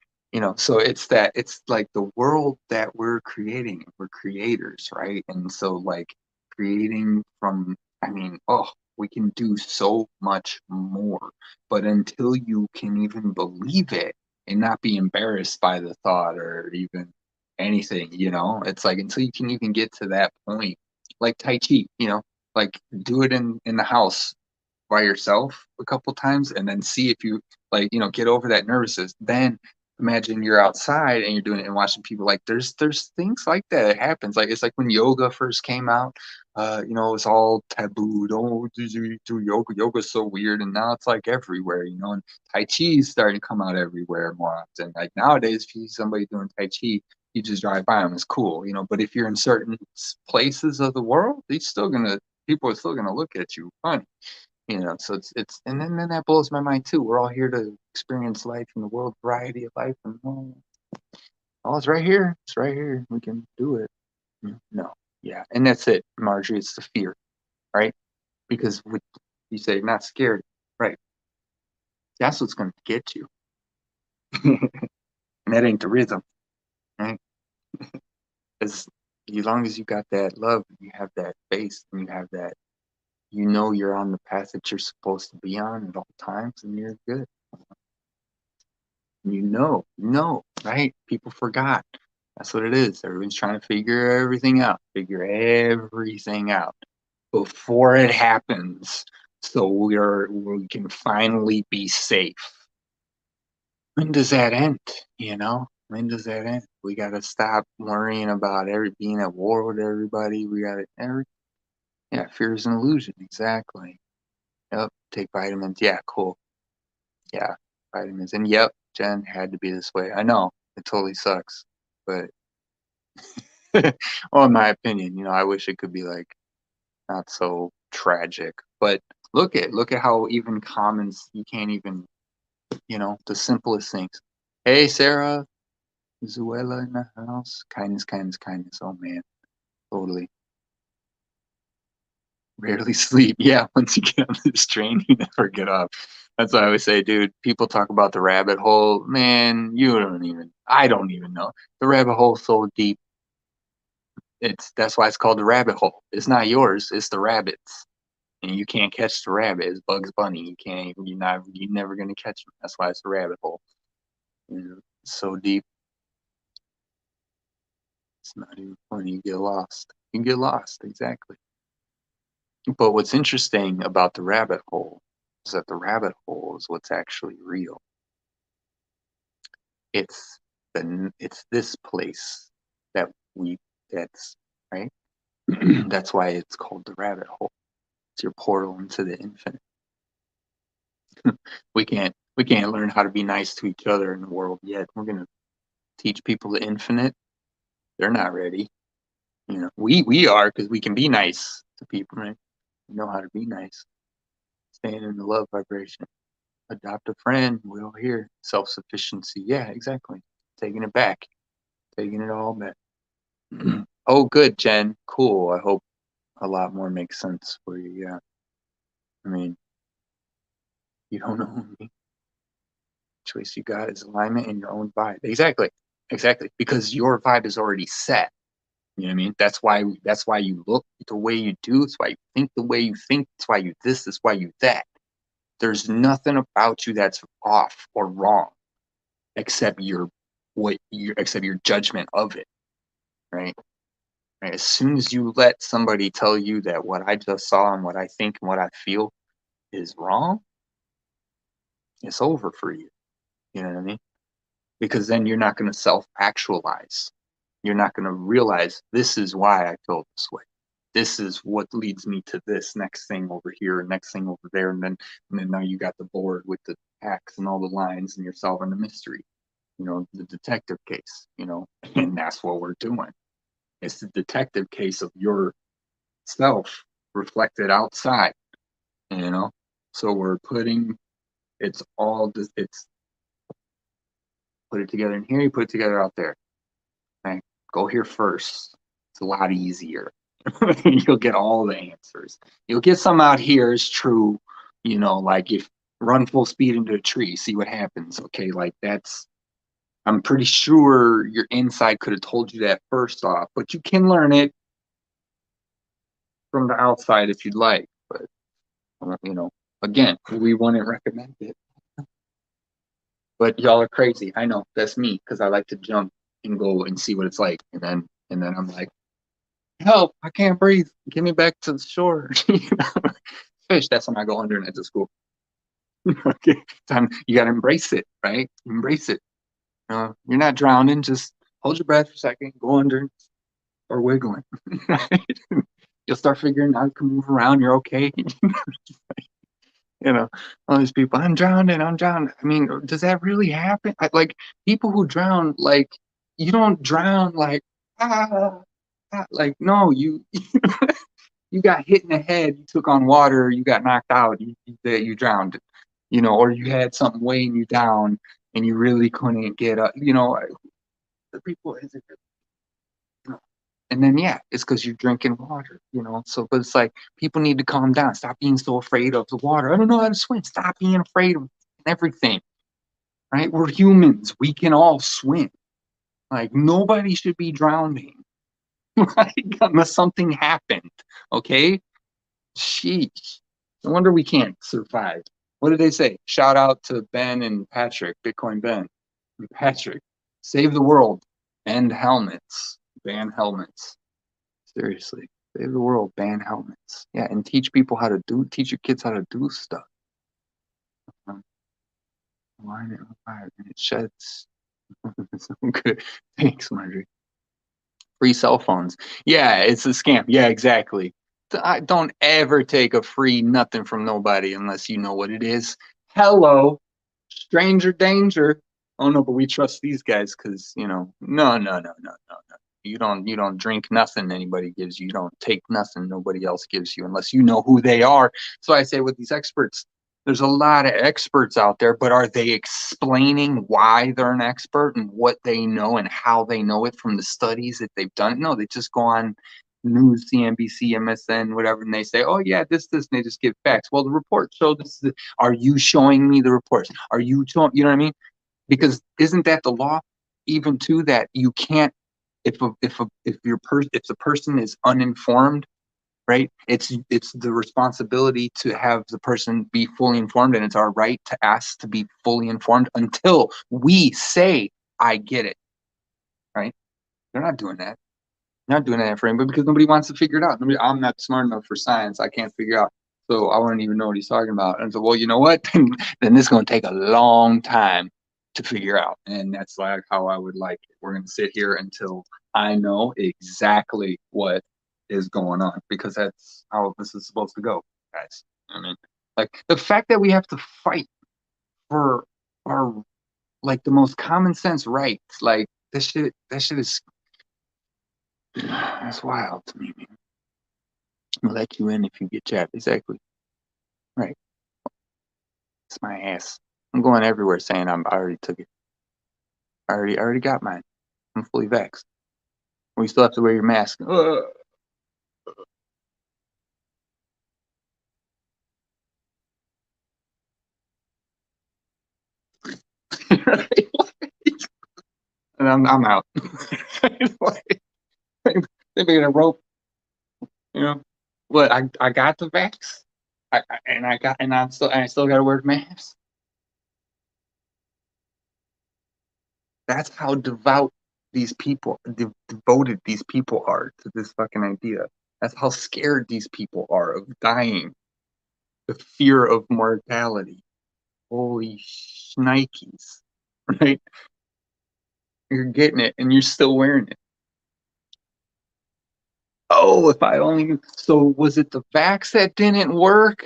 So it's like the world that we're creating, we're creators, right? And so like creating from, I mean, we can do so much more, but until you can even believe it and not be embarrassed by the thought or even anything, it's like until you can even get to that point, like Tai Chi, like do it in the house by yourself a couple times and then see if you like get over that nervousness. Then imagine you're outside and you're doing it and watching people. Like there's things like that. It happens. Like it's like when yoga first came out, it's all taboo. Don't do yoga. Yoga's so weird, and now it's like everywhere, and Tai Chi's starting to come out everywhere more often. Like nowadays, if you see somebody doing Tai Chi, you just drive by them, it's cool, but if you're in certain places of the world, people are still gonna look at you funny. So it's and then that blows my mind too. We're all here to experience life in the world variety of life, and it's right here. It's right here. We can do it. No, yeah, and that's it, Marjorie. It's the fear, right? Because you say not scared, right? That's what's going to get you, and that ain't the rhythm, right? As long as you got that love, you have that faith, and you have that, you're on the path that you're supposed to be on at all times, and you're good. Right? People forgot. That's what it is. Everyone's trying to figure everything out before it happens. So we can finally be safe. When does that end? When does that end? We got to stop worrying about being at war with everybody. We got to, yeah, fear is an illusion. Exactly. Yep. Take vitamins. Yeah, cool. Yeah, vitamins. And yep, Jen had to be this way. I know it totally sucks, but well, in my opinion, I wish it could be like not so tragic. But look at how even commons you can't even, the simplest things. Hey, Sarah, Zuela in the house. Kindness, kindness, kindness. Oh man, totally. Rarely sleep. Yeah, once you get on this train, you never get off. That's why I always say, dude, people talk about the rabbit hole. Man, I don't even know. The rabbit hole's so deep. That's why it's called the rabbit hole. It's not yours, it's the rabbit's. And you can't catch the rabbit. It's Bugs Bunny. You're never gonna catch him. That's why it's the rabbit hole. It's so deep. It's not even funny. You get lost. You can get lost, exactly. But what's interesting about the rabbit hole is that the rabbit hole is what's actually real. It's it's this place that that's right. That's why it's called the rabbit hole. It's your portal into the infinite. We can't learn how to be nice to each other in the world yet. We're gonna teach people the infinite. They're not ready. We are, because we can be nice to people, right? We know how to be nice. Staying in the love vibration. Adopt a friend. We're all here. Self-sufficiency. Yeah, exactly. Taking it back. Taking it all back. Oh, good, Jen. Cool. I hope a lot more makes sense for you. Yeah. I mean, you don't know me. Choice you got is alignment in your own vibe. Exactly. Exactly. Because your vibe is already set. You know what I mean? That's why you look the way you do. That's why you think the way you think. That's why you this. That's why you that. There's nothing about you that's off or wrong except except your judgment of it, right? Right? As soon as you let somebody tell you that what I just saw and what I think and what I feel is wrong, it's over for you. You know what I mean? Because then you're not going to self-actualize. You're not going to realize this is why I feel this way. This is what leads me to this next thing over here and next thing over there. And then now you got the board with the hacks and all the lines and you're solving the mystery, the detective case, and that's what we're doing. It's the detective case of yourself reflected outside, you know? So we're putting, it's put it together in here, you put it together out there. Okay? Go here first. It's a lot easier. You'll get all the answers. You'll get some out here is true, like if run full speed into a tree, see what happens. Okay, like I'm pretty sure your inside could have told you that first off, but you can learn it from the outside if you'd like. But again, we wouldn't recommend it. But y'all are crazy. I know that's me because I like to jump and go and see what it's like, and then I'm like, help! I can't breathe. Get me back to the shore. Fish. That's when I go under and into school. Okay, you got to embrace it, right? Embrace it. You're not drowning. Just hold your breath for a second. Go under or wiggling. Right? You'll start figuring out you can move around. You're okay. All these people, I'm drowning. I mean, does that really happen? Like people who drown, like you don't drown like like no, you got hit in the head, you took on water, you got knocked out, you drowned, or you had something weighing you down and you really couldn't get up. The people is it and then yeah, it's because you're drinking water, so but it's like people need to calm down, stop being so afraid of the water. I don't know how to swim. Stop being afraid of everything, right? We're humans, we can all swim. Like nobody should be drowning. Like unless something happened. Okay, sheesh, no wonder we can't survive. What did they say? Shout out to Ben and Patrick, Bitcoin Ben and Patrick. Save the world. End helmets. Ban helmets. Seriously, save the world, ban helmets. Yeah, and teach your kids how to do stuff. Line it on fire and it sheds. So good. Thanks, Marjorie. Free cell phones. Yeah, it's a scam. Yeah, exactly. I don't ever take a free nothing from nobody unless you know what it is. Hello, stranger danger. Oh no, but we trust these guys because no. You don't drink nothing anybody gives you. You don't take nothing nobody else gives you unless you know who they are. So I say with these experts, there's a lot of experts out there, but are they explaining why they're an expert and what they know and how they know it from the studies that they've done? No, they just go on news, CNBC, MSN, whatever, and they say, oh yeah, this, and they just give facts. Well, the report showed this. Are you showing me the reports? Are you showing, you know what I mean? Because isn't that the law? Even to that, you can't, if the person is uninformed, right? It's the responsibility to have the person be fully informed, and it's our right to ask to be fully informed until we say, I get it, right? They're not doing that. Not doing that for him, but because nobody wants to figure it out. Nobody, I'm not smart enough for science. I can't figure out. So I wouldn't even know what he's talking about. And so, well, you know what? Then this is going to take a long time to figure out. And that's like how I would like it. We're going to sit here until I know exactly what is going on, because that's how this is supposed to go, guys. I mean, like the fact that we have to fight for our like the most common sense rights, like that shit is that's wild to me, man. I'll let you in if you get jabbed. Exactly. Right. It's my ass. I'm going everywhere saying I already took it. I already got mine. I'm fully vaxxed. We still have to wear your mask. Right? And I'm out. Like, they made a rope, you know. What I got the vax. I still got to wear the mask. That's how devoted these people are to this fucking idea. That's how scared these people are of dying, the fear of mortality. Holy shnikes, right? You're getting it and you're still wearing it. Oh, if I only so was it the vax that didn't work?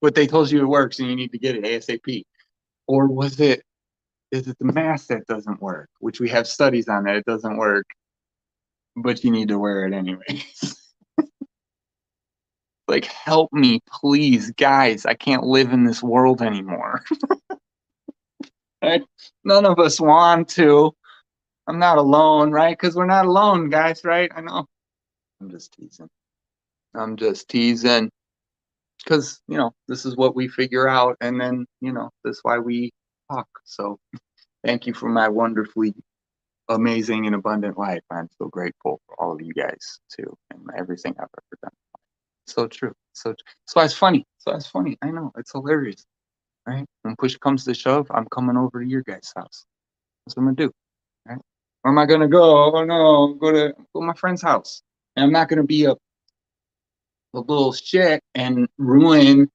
But they told you it works and you need to get it ASAP. Or is it the mask that doesn't work? Which we have studies on that it doesn't work, but you need to wear it anyways. Like, help me, please, guys. I can't live in this world anymore. Right? None of us want to. I'm not alone, right? Because we're not alone, guys, right? I know. I'm just teasing. I'm just teasing. Because, this is what we figure out. And then, that's why we talk. So thank you for my wonderfully amazing and abundant life. I'm so grateful for all of you guys, too, and everything I've ever done. So true. So it's funny. So it's funny. I know. It's hilarious. Right? When push comes to shove, I'm coming over to your guys' house. That's what I'm gonna do. Right? Where am I gonna go? Oh no, go to my friend's house. And I'm not gonna be a little shit and ruin,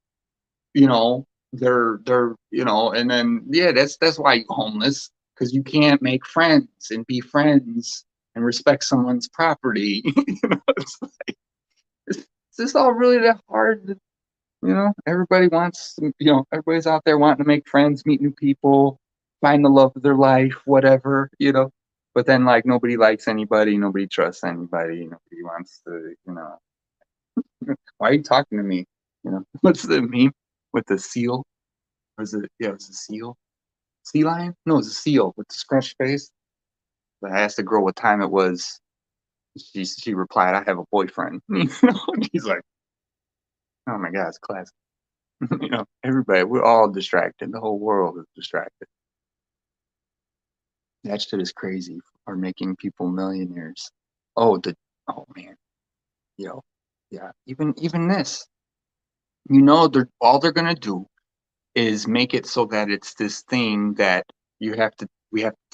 their and then yeah, that's why you're homeless, because you can't make friends and be friends and respect someone's property. It's like, is this all really that hard? Everybody wants, everybody's out there wanting to make friends, meet new people, find the love of their life, whatever. But then, like, nobody likes anybody, nobody trusts anybody, nobody wants to, why are you talking to me? What's the meme with the seal? Was it, yeah, it was a seal. Sea lion? No, it was a seal with the scrunched face. But I asked the girl what time it was. She replied, I have a boyfriend. And he's like, oh my God, it's classic. Everybody, we're all distracted. The whole world is distracted. That shit is crazy for making people millionaires. Oh, oh man, yo, yeah. Even this, they're all they're gonna do is make it so that it's this thing that we have to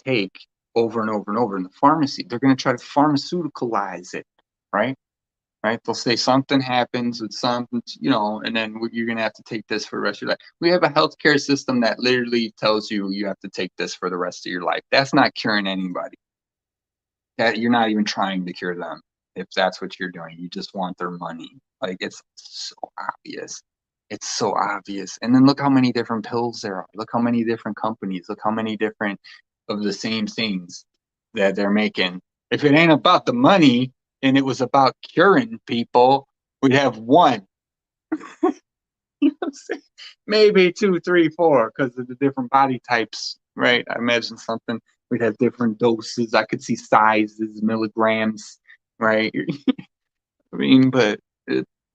take over and over and over in the pharmacy. They're gonna try to pharmaceuticalize it, right? Right? They'll say something happens with something, and then you're going to have to take this for the rest of your life. We have a healthcare system that literally tells you have to take this for the rest of your life. That's not curing anybody. That you're not even trying to cure them. If that's what you're doing, you just want their money. Like, it's so obvious. It's so obvious. And then look how many different pills there are. Look how many different companies. Look how many different of the same things that they're making. If it ain't about the money and it was about curing people, we'd have one. You know what I'm saying? Maybe two, three, four, because of the different body types, right? I imagine something we'd have different doses. I could see sizes, milligrams, right? I mean, but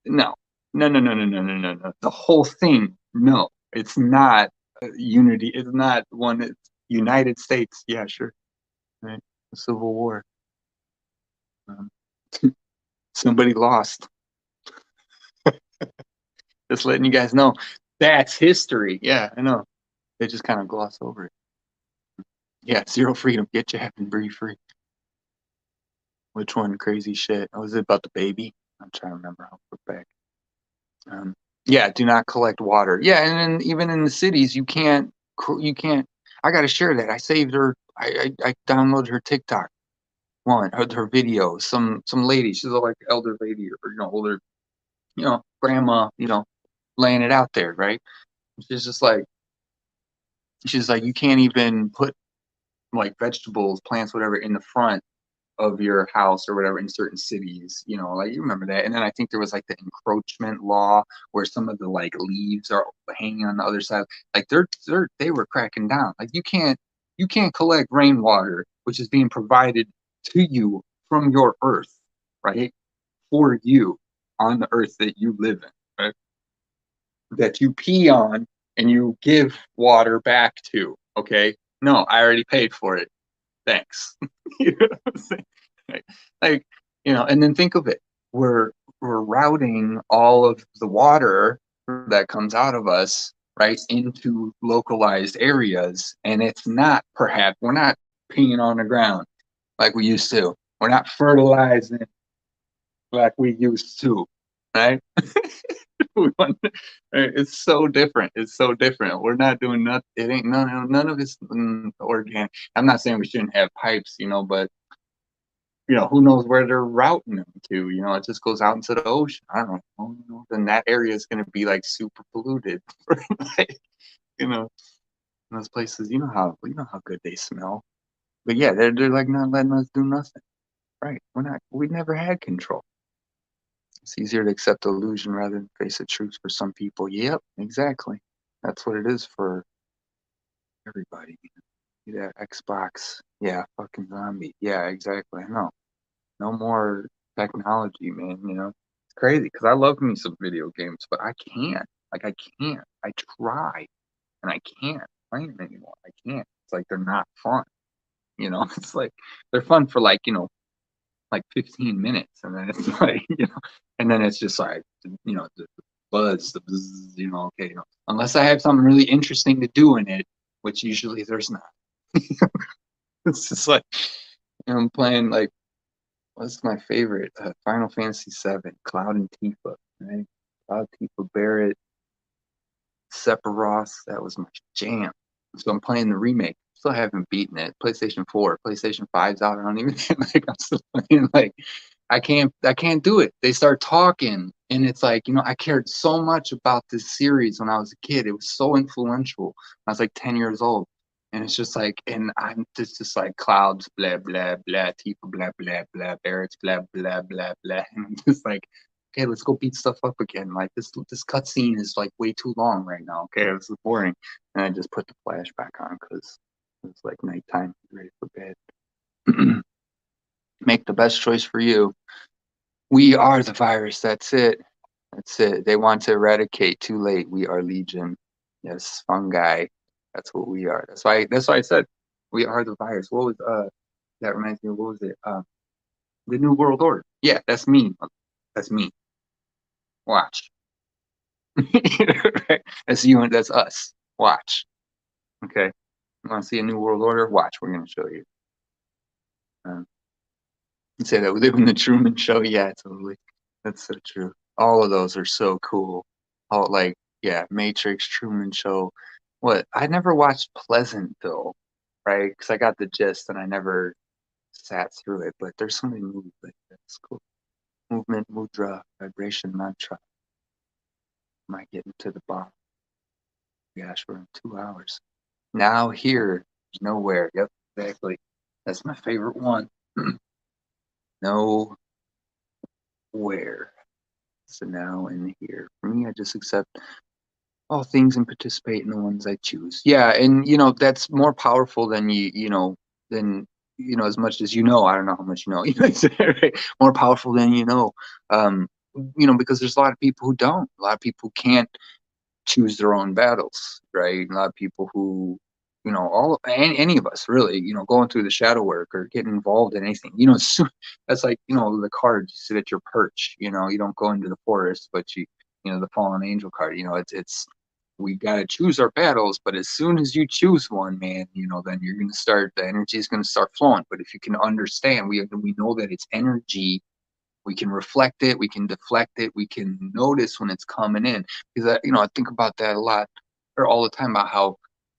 no, no, no, no, no, no, no, no, no. The whole thing, no, it's not unity. It's not one. It's United States. Yeah, sure. Right. The Civil War. Um, somebody lost. Just letting you guys know that's history. Yeah, I know. They just kind of gloss over it. Yeah, zero freedom. Get jabbed and breathe free. Which one? Crazy shit. Was it about the baby? I'm trying to remember how far back. Um, yeah, do not collect water. Yeah, and then even in the cities, you can't. I got to share that. I saved her. I downloaded her TikTok one, her video. Some lady. She's a like elder lady or older, grandma. Laying it out there, right? She's just like you can't even put like vegetables, plants, whatever in the front of your house or whatever in certain cities, like you remember that. And then I think there was like the encroachment law where some of the like leaves are hanging on the other side. Like they were cracking down. Like you can't collect rainwater, which is being provided to you from your earth, right? For you on the earth that you live in, right? That you pee on and you give water back to. Okay. No, I already paid for it. Thanks. You know what I'm saying? Right. Like, and then think of it. We're routing all of the water that comes out of us, right, into localized areas. And it's not we're not peeing on the ground like we used to. We're not fertilizing like we used to, right? It's so different. It's so different. We're not doing nothing. It ain't none of it's organic. I'm not saying we shouldn't have pipes, but who knows where they're routing them to? It just goes out into the ocean. I don't know. Then that area is going to be like super polluted. Like, those places. You know how good they smell. But yeah, they're like not letting us do nothing. Right? We never had control. It's easier to accept illusion rather than face the truth for some people. Yep, exactly. That's what it is for everybody. Yeah, Xbox. Yeah, fucking zombie. Yeah, exactly. No more technology, man. It's crazy because I love me some video games, but I can't. Like, I can't. I try and I can't play them anymore. I can't. It's like they're not fun. It's like they're fun for like 15 minutes, and then it's like and then it's just like the buzz, the buzz, okay, unless I have something really interesting to do in it, which usually there's not. It's just like I'm playing like what's my favorite? Final Fantasy VII, Cloud and Tifa, right? Cloud, Tifa, Barrett, Sephiroth, that was my jam. So I'm playing the remake. Still haven't beaten it. PlayStation 4, PlayStation 5's out. I don't even like I'm still playing like I can't do it. They start talking and it's like, I cared so much about this series when I was a kid. It was so influential. I was like 10 years old. And it's just like, and I'm just like clouds, blah, blah, blah, Tifa, blah, blah, blah, Barrett's, blah, blah, blah, blah. And I'm just like, okay, let's go beat stuff up again. Like this cutscene is like way too long right now. Okay, this is boring. And I just put the flash back on because it's like nighttime, ready for bed. Make the best choice for you. We are the virus. That's it. That's it. They want to eradicate. Too late. We are Legion. Yes, fungi. That's what we are. That's why I said we are the virus. What was that reminds me of what was it? The New World Order. Yeah, that's me. That's me. Watch. Right? That's you and that's us. Watch. Okay. You want to see a New World Order? Watch. We're gonna show you. You say that within the Truman Show. Yeah, totally. That's so true. All of those are so cool. All like, yeah, Matrix, Truman Show. What? I never watched Pleasantville, right? Because I got the gist and I never sat through it. But there's so many movies like that's cool. Movement, mudra, vibration, mantra. Am I getting to the bottom? Gosh, we're in 2 hours. Now here, nowhere. Yep, exactly. That's my favorite one. Nowhere. So now and here. For me, I just accept all things and participate in the ones I choose. Yeah, and that's more powerful than as much as I don't know how much you know. Right? More powerful than Um, because there's a lot of people who don't. A lot of people can't choose their own battles, right? A lot of people who any of us really, going through the shadow work or getting involved in anything, that's like, the cards, you sit at your perch, you don't go into the forest, but the fallen angel card, it's we got to choose our battles, but as soon as you choose one, man, then you're going to start, the energy is going to start flowing. But if you can understand, we know that it's energy. We can reflect it, we can deflect it, we can notice when it's coming in. Because I think about that a lot, or all the time, about how,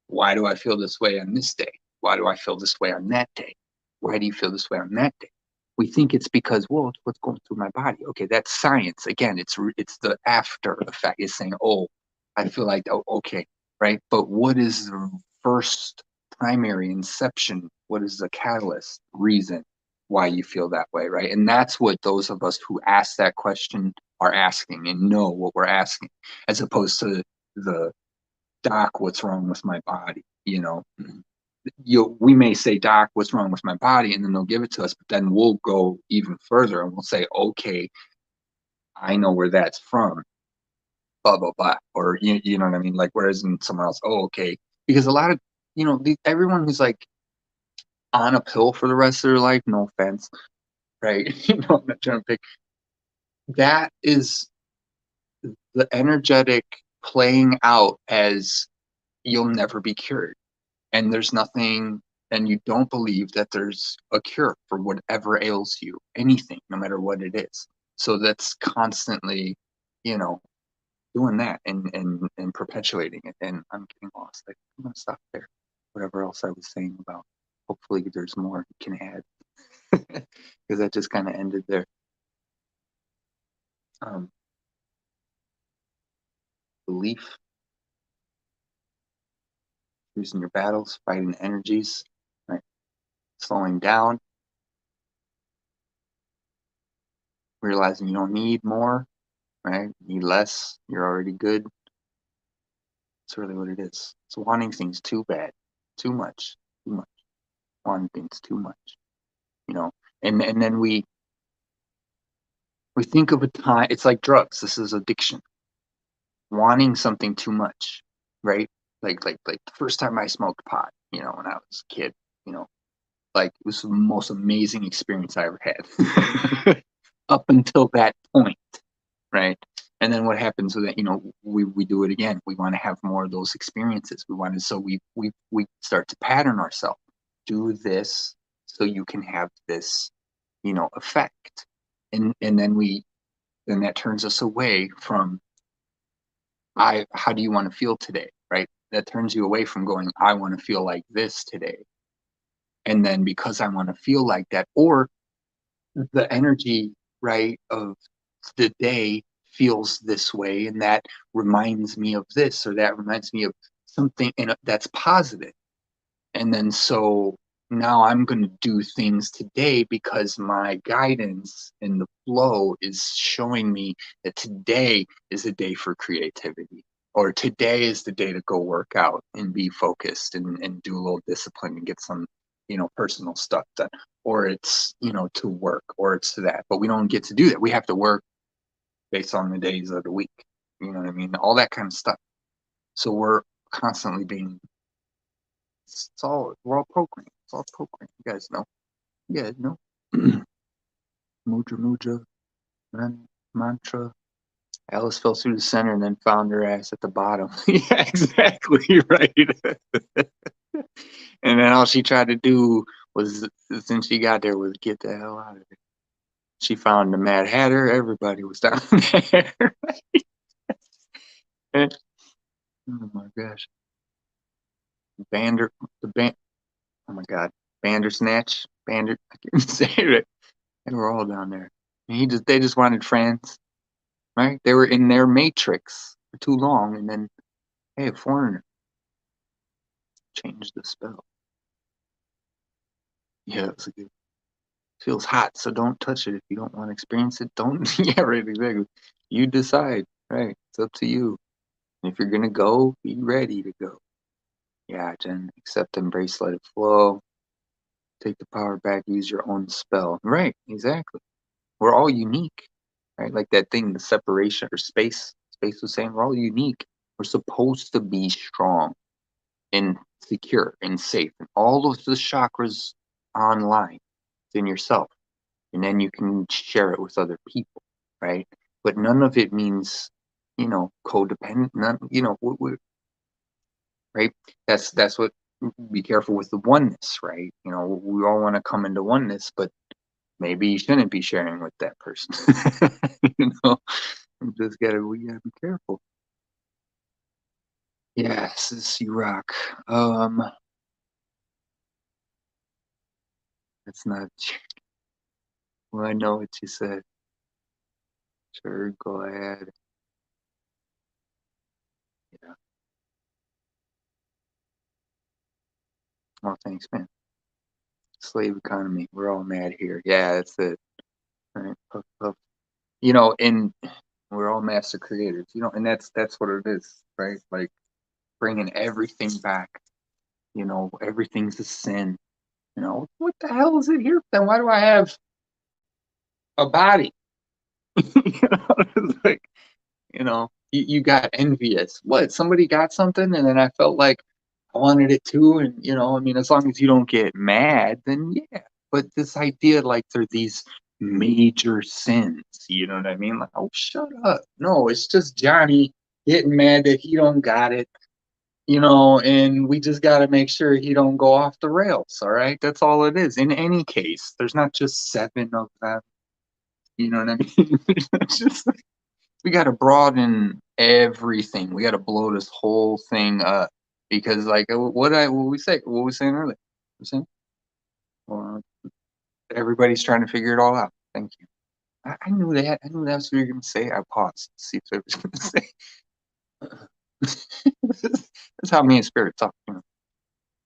why do I feel this way on this day? Why do I feel this way on that day? Why do you feel this way on that day? We think it's because, well, it's what's going through my body. Okay, that's science. Again, it's the after effect. It's saying, oh, I feel like, oh, okay, right? But what is the first primary inception? What is the catalyst reason why you feel that way, right? And that's what those of us who ask that question are asking and know what we're asking, as opposed to the doc, what's wrong with my body? We may say, doc, what's wrong with my body? And then they'll give it to us, but then we'll go even further and we'll say, okay, I know where that's from, blah, blah, blah. Or, you know what I mean? Like, whereas in someone else, oh, okay. Because a lot of, everyone who's like on a pill for the rest of their life, no offense, right? I'm not trying to pick. That is the energetic playing out as you'll never be cured. And there's nothing, and you don't believe that there's a cure for whatever ails you, anything, no matter what it is. So that's constantly, doing that and perpetuating it. And I'm getting lost. I'm going to stop there. Whatever else I was saying about, hopefully there's more you can add. Because that just kind of ended there. Belief, using your battles, fighting energies, right? Slowing down, realizing you don't need more, right? You need less, you're already good. That's really what it is. It's wanting things too bad, too much, wanting things too much, and then we think of a time. It's like drugs. This is addiction. Wanting something too much, right? Like the first time I smoked pot, when I was a kid, like it was the most amazing experience I ever had up until that point, right? And then what happens with it, we do it again. We want to have more of those experiences. We want to, so we start to pattern ourselves. Do this so you can have this, effect. And then that turns us away from, how do you want to feel today, right? That turns you away from going, I want to feel like this today. And then because I want to feel like that, or the energy, right, of the day feels this way, and that reminds me of this, or that reminds me of something that's positive. And then so now I'm going to do things today because my guidance and the flow is showing me that today is a day for creativity, or today is the day to go work out and be focused and do a little discipline and get some personal stuff done, or it's to work, or it's to that. But we don't get to do that. We have to work based on the days of the week, you know what I mean, all that kind of stuff. So we're constantly being, we're all programmed. It's all programmed. You guys know. Mudra Mudra mantra. Alice fell through the center and then found her ass at the bottom. Yeah, exactly right. And then all she tried to do was, since she got there, was get the hell out of there. She found the Mad Hatter. Everybody was down there. Oh my gosh. Bander, oh my God. Bandersnatch. I can't say it. They were all down there. And they just wanted friends, right? They were in their matrix for too long, and then, hey, a foreigner changed the spell. Yeah, it's a good. Feels hot, so don't touch it. If you don't want to experience it, don't. Yeah, right, exactly. You decide, right? It's up to you. And if you're gonna go, be ready to go. Yeah, Jen. Accept, embrace, let it flow. Take the power back. Use your own spell. Right, exactly. We're all unique, right? Like that thing, the separation or space. Space was saying we're all unique. We're supposed to be strong and secure and safe, and all of the chakras online in yourself, and then you can share it with other people, right? But none of it means, codependent. None, right? That's what, be careful with the oneness, right? We all want to come into oneness, but maybe you shouldn't be sharing with that person. you know, we gotta be careful. Yes, this you rock. It's not. Well, I know what you said. Sure, go ahead. Yeah. Oh, thanks, man. Slave economy. We're all mad here. Yeah, that's it. Right. Puff, puff. And we're all master creators. And that's what it is, right? Like bringing everything back. Everything's a sin. What the hell is it here? Then why do I have a body? It's like, you got envious. What? Somebody got something, and then I felt like I wanted it too. And I mean, as long as you don't get mad, then yeah. But this idea, like, they're these major sins. You know what I mean? Like, oh, shut up. No, it's just Johnny getting mad that he don't got it. And we just got to make sure he don't go off the rails. All right, that's all it is. In any case, there's not just seven of them. You know what I mean? It's just we got to broaden everything. We got to blow this whole thing up because, like, what we saying earlier? We saying, well, everybody's trying to figure it all out. Thank you. I knew that. I knew that's what you were going to say. I paused to see if it was going to say. That's how me and Spirit talk.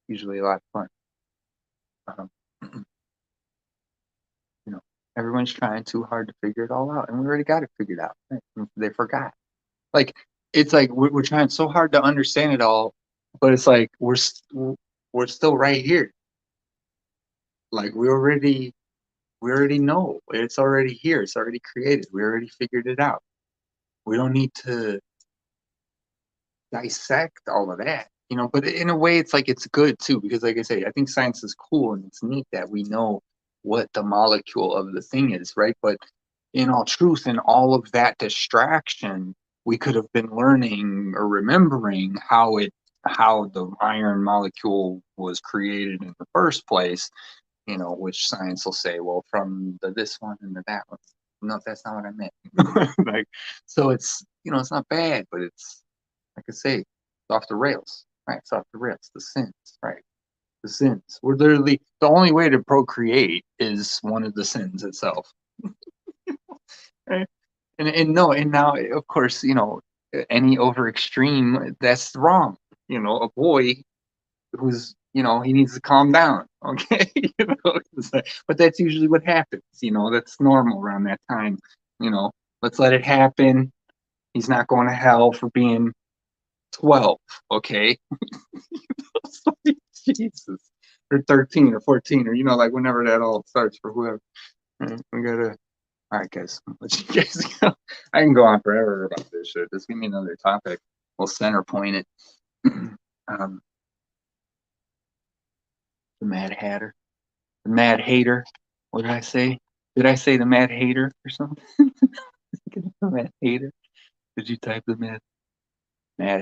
Usually a lot of fun. Um, you know, everyone's trying too hard to figure it all out, and we already got it figured out. Right? They forgot. Like it's like we're trying so hard to understand it all, but it's like we're still right here. Like we already know it's already here. It's already created. We already figured it out. We don't need to dissect all of that. But in a way it's like it's good too, because like I say, I think science is cool and it's neat that we know what the molecule of the thing is, right? But in all truth, in all of that distraction, we could have been learning or remembering how the iron molecule was created in the first place, which science will say, well, from the this one and the that one. No, that's not what I meant. Like, so it's not bad, but it's, like I say, it's off the rails, right? It's off the rails. The sins, right? The sins. We're literally, the only way to procreate is one of the sins itself. Right? And no, and now of course, any over extreme, that's wrong. A boy who's, he needs to calm down. Okay. But that's usually what happens. That's normal around that time. You know, let's let it happen. He's not going to hell for being 12. Okay. Jesus. Or 13 or 14, or like whenever that all starts for whoever. We gotta. All right, guys. I'll let you guys go. I can go on forever about this shit. Just give me another topic. We'll center point it. um, the Mad Hatter, the Mad Hater. What did I say? Did I say the Mad Hater or something? The Mad Hater. Did you type the Mad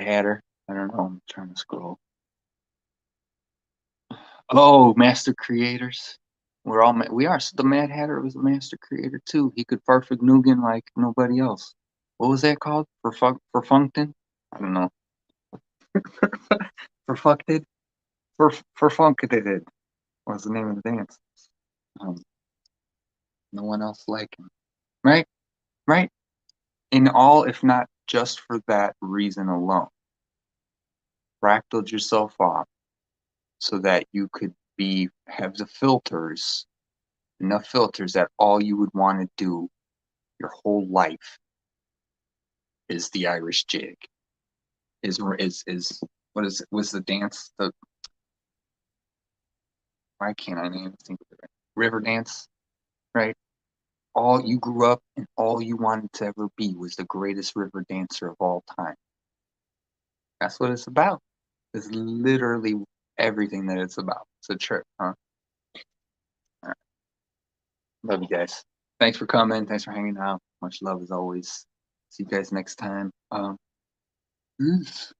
Hatter? I don't know. I'm trying to scroll. Oh, master creators. We are. So the Mad Hatter was a master creator too. He could Farfignugan like nobody else. What was that called? Perfuncton? I don't know. Perfuncted? Perfuncted was the name of the dance. Um, no one else like him. Right? Right? In all, if not just for that reason alone, fractaled yourself off so that you could have the filters, enough filters that all you would want to do your whole life is the Irish jig. Is what is it? Was the dance the why can't I even think of it? River dance, right? All you grew up and all you wanted to ever be was the greatest river dancer of all time. That's what it's about. It's literally everything that it's about. It's a trip, huh? All right. Love you guys. Thanks for coming. Thanks for hanging out. Much love as always. See you guys next time. Peace.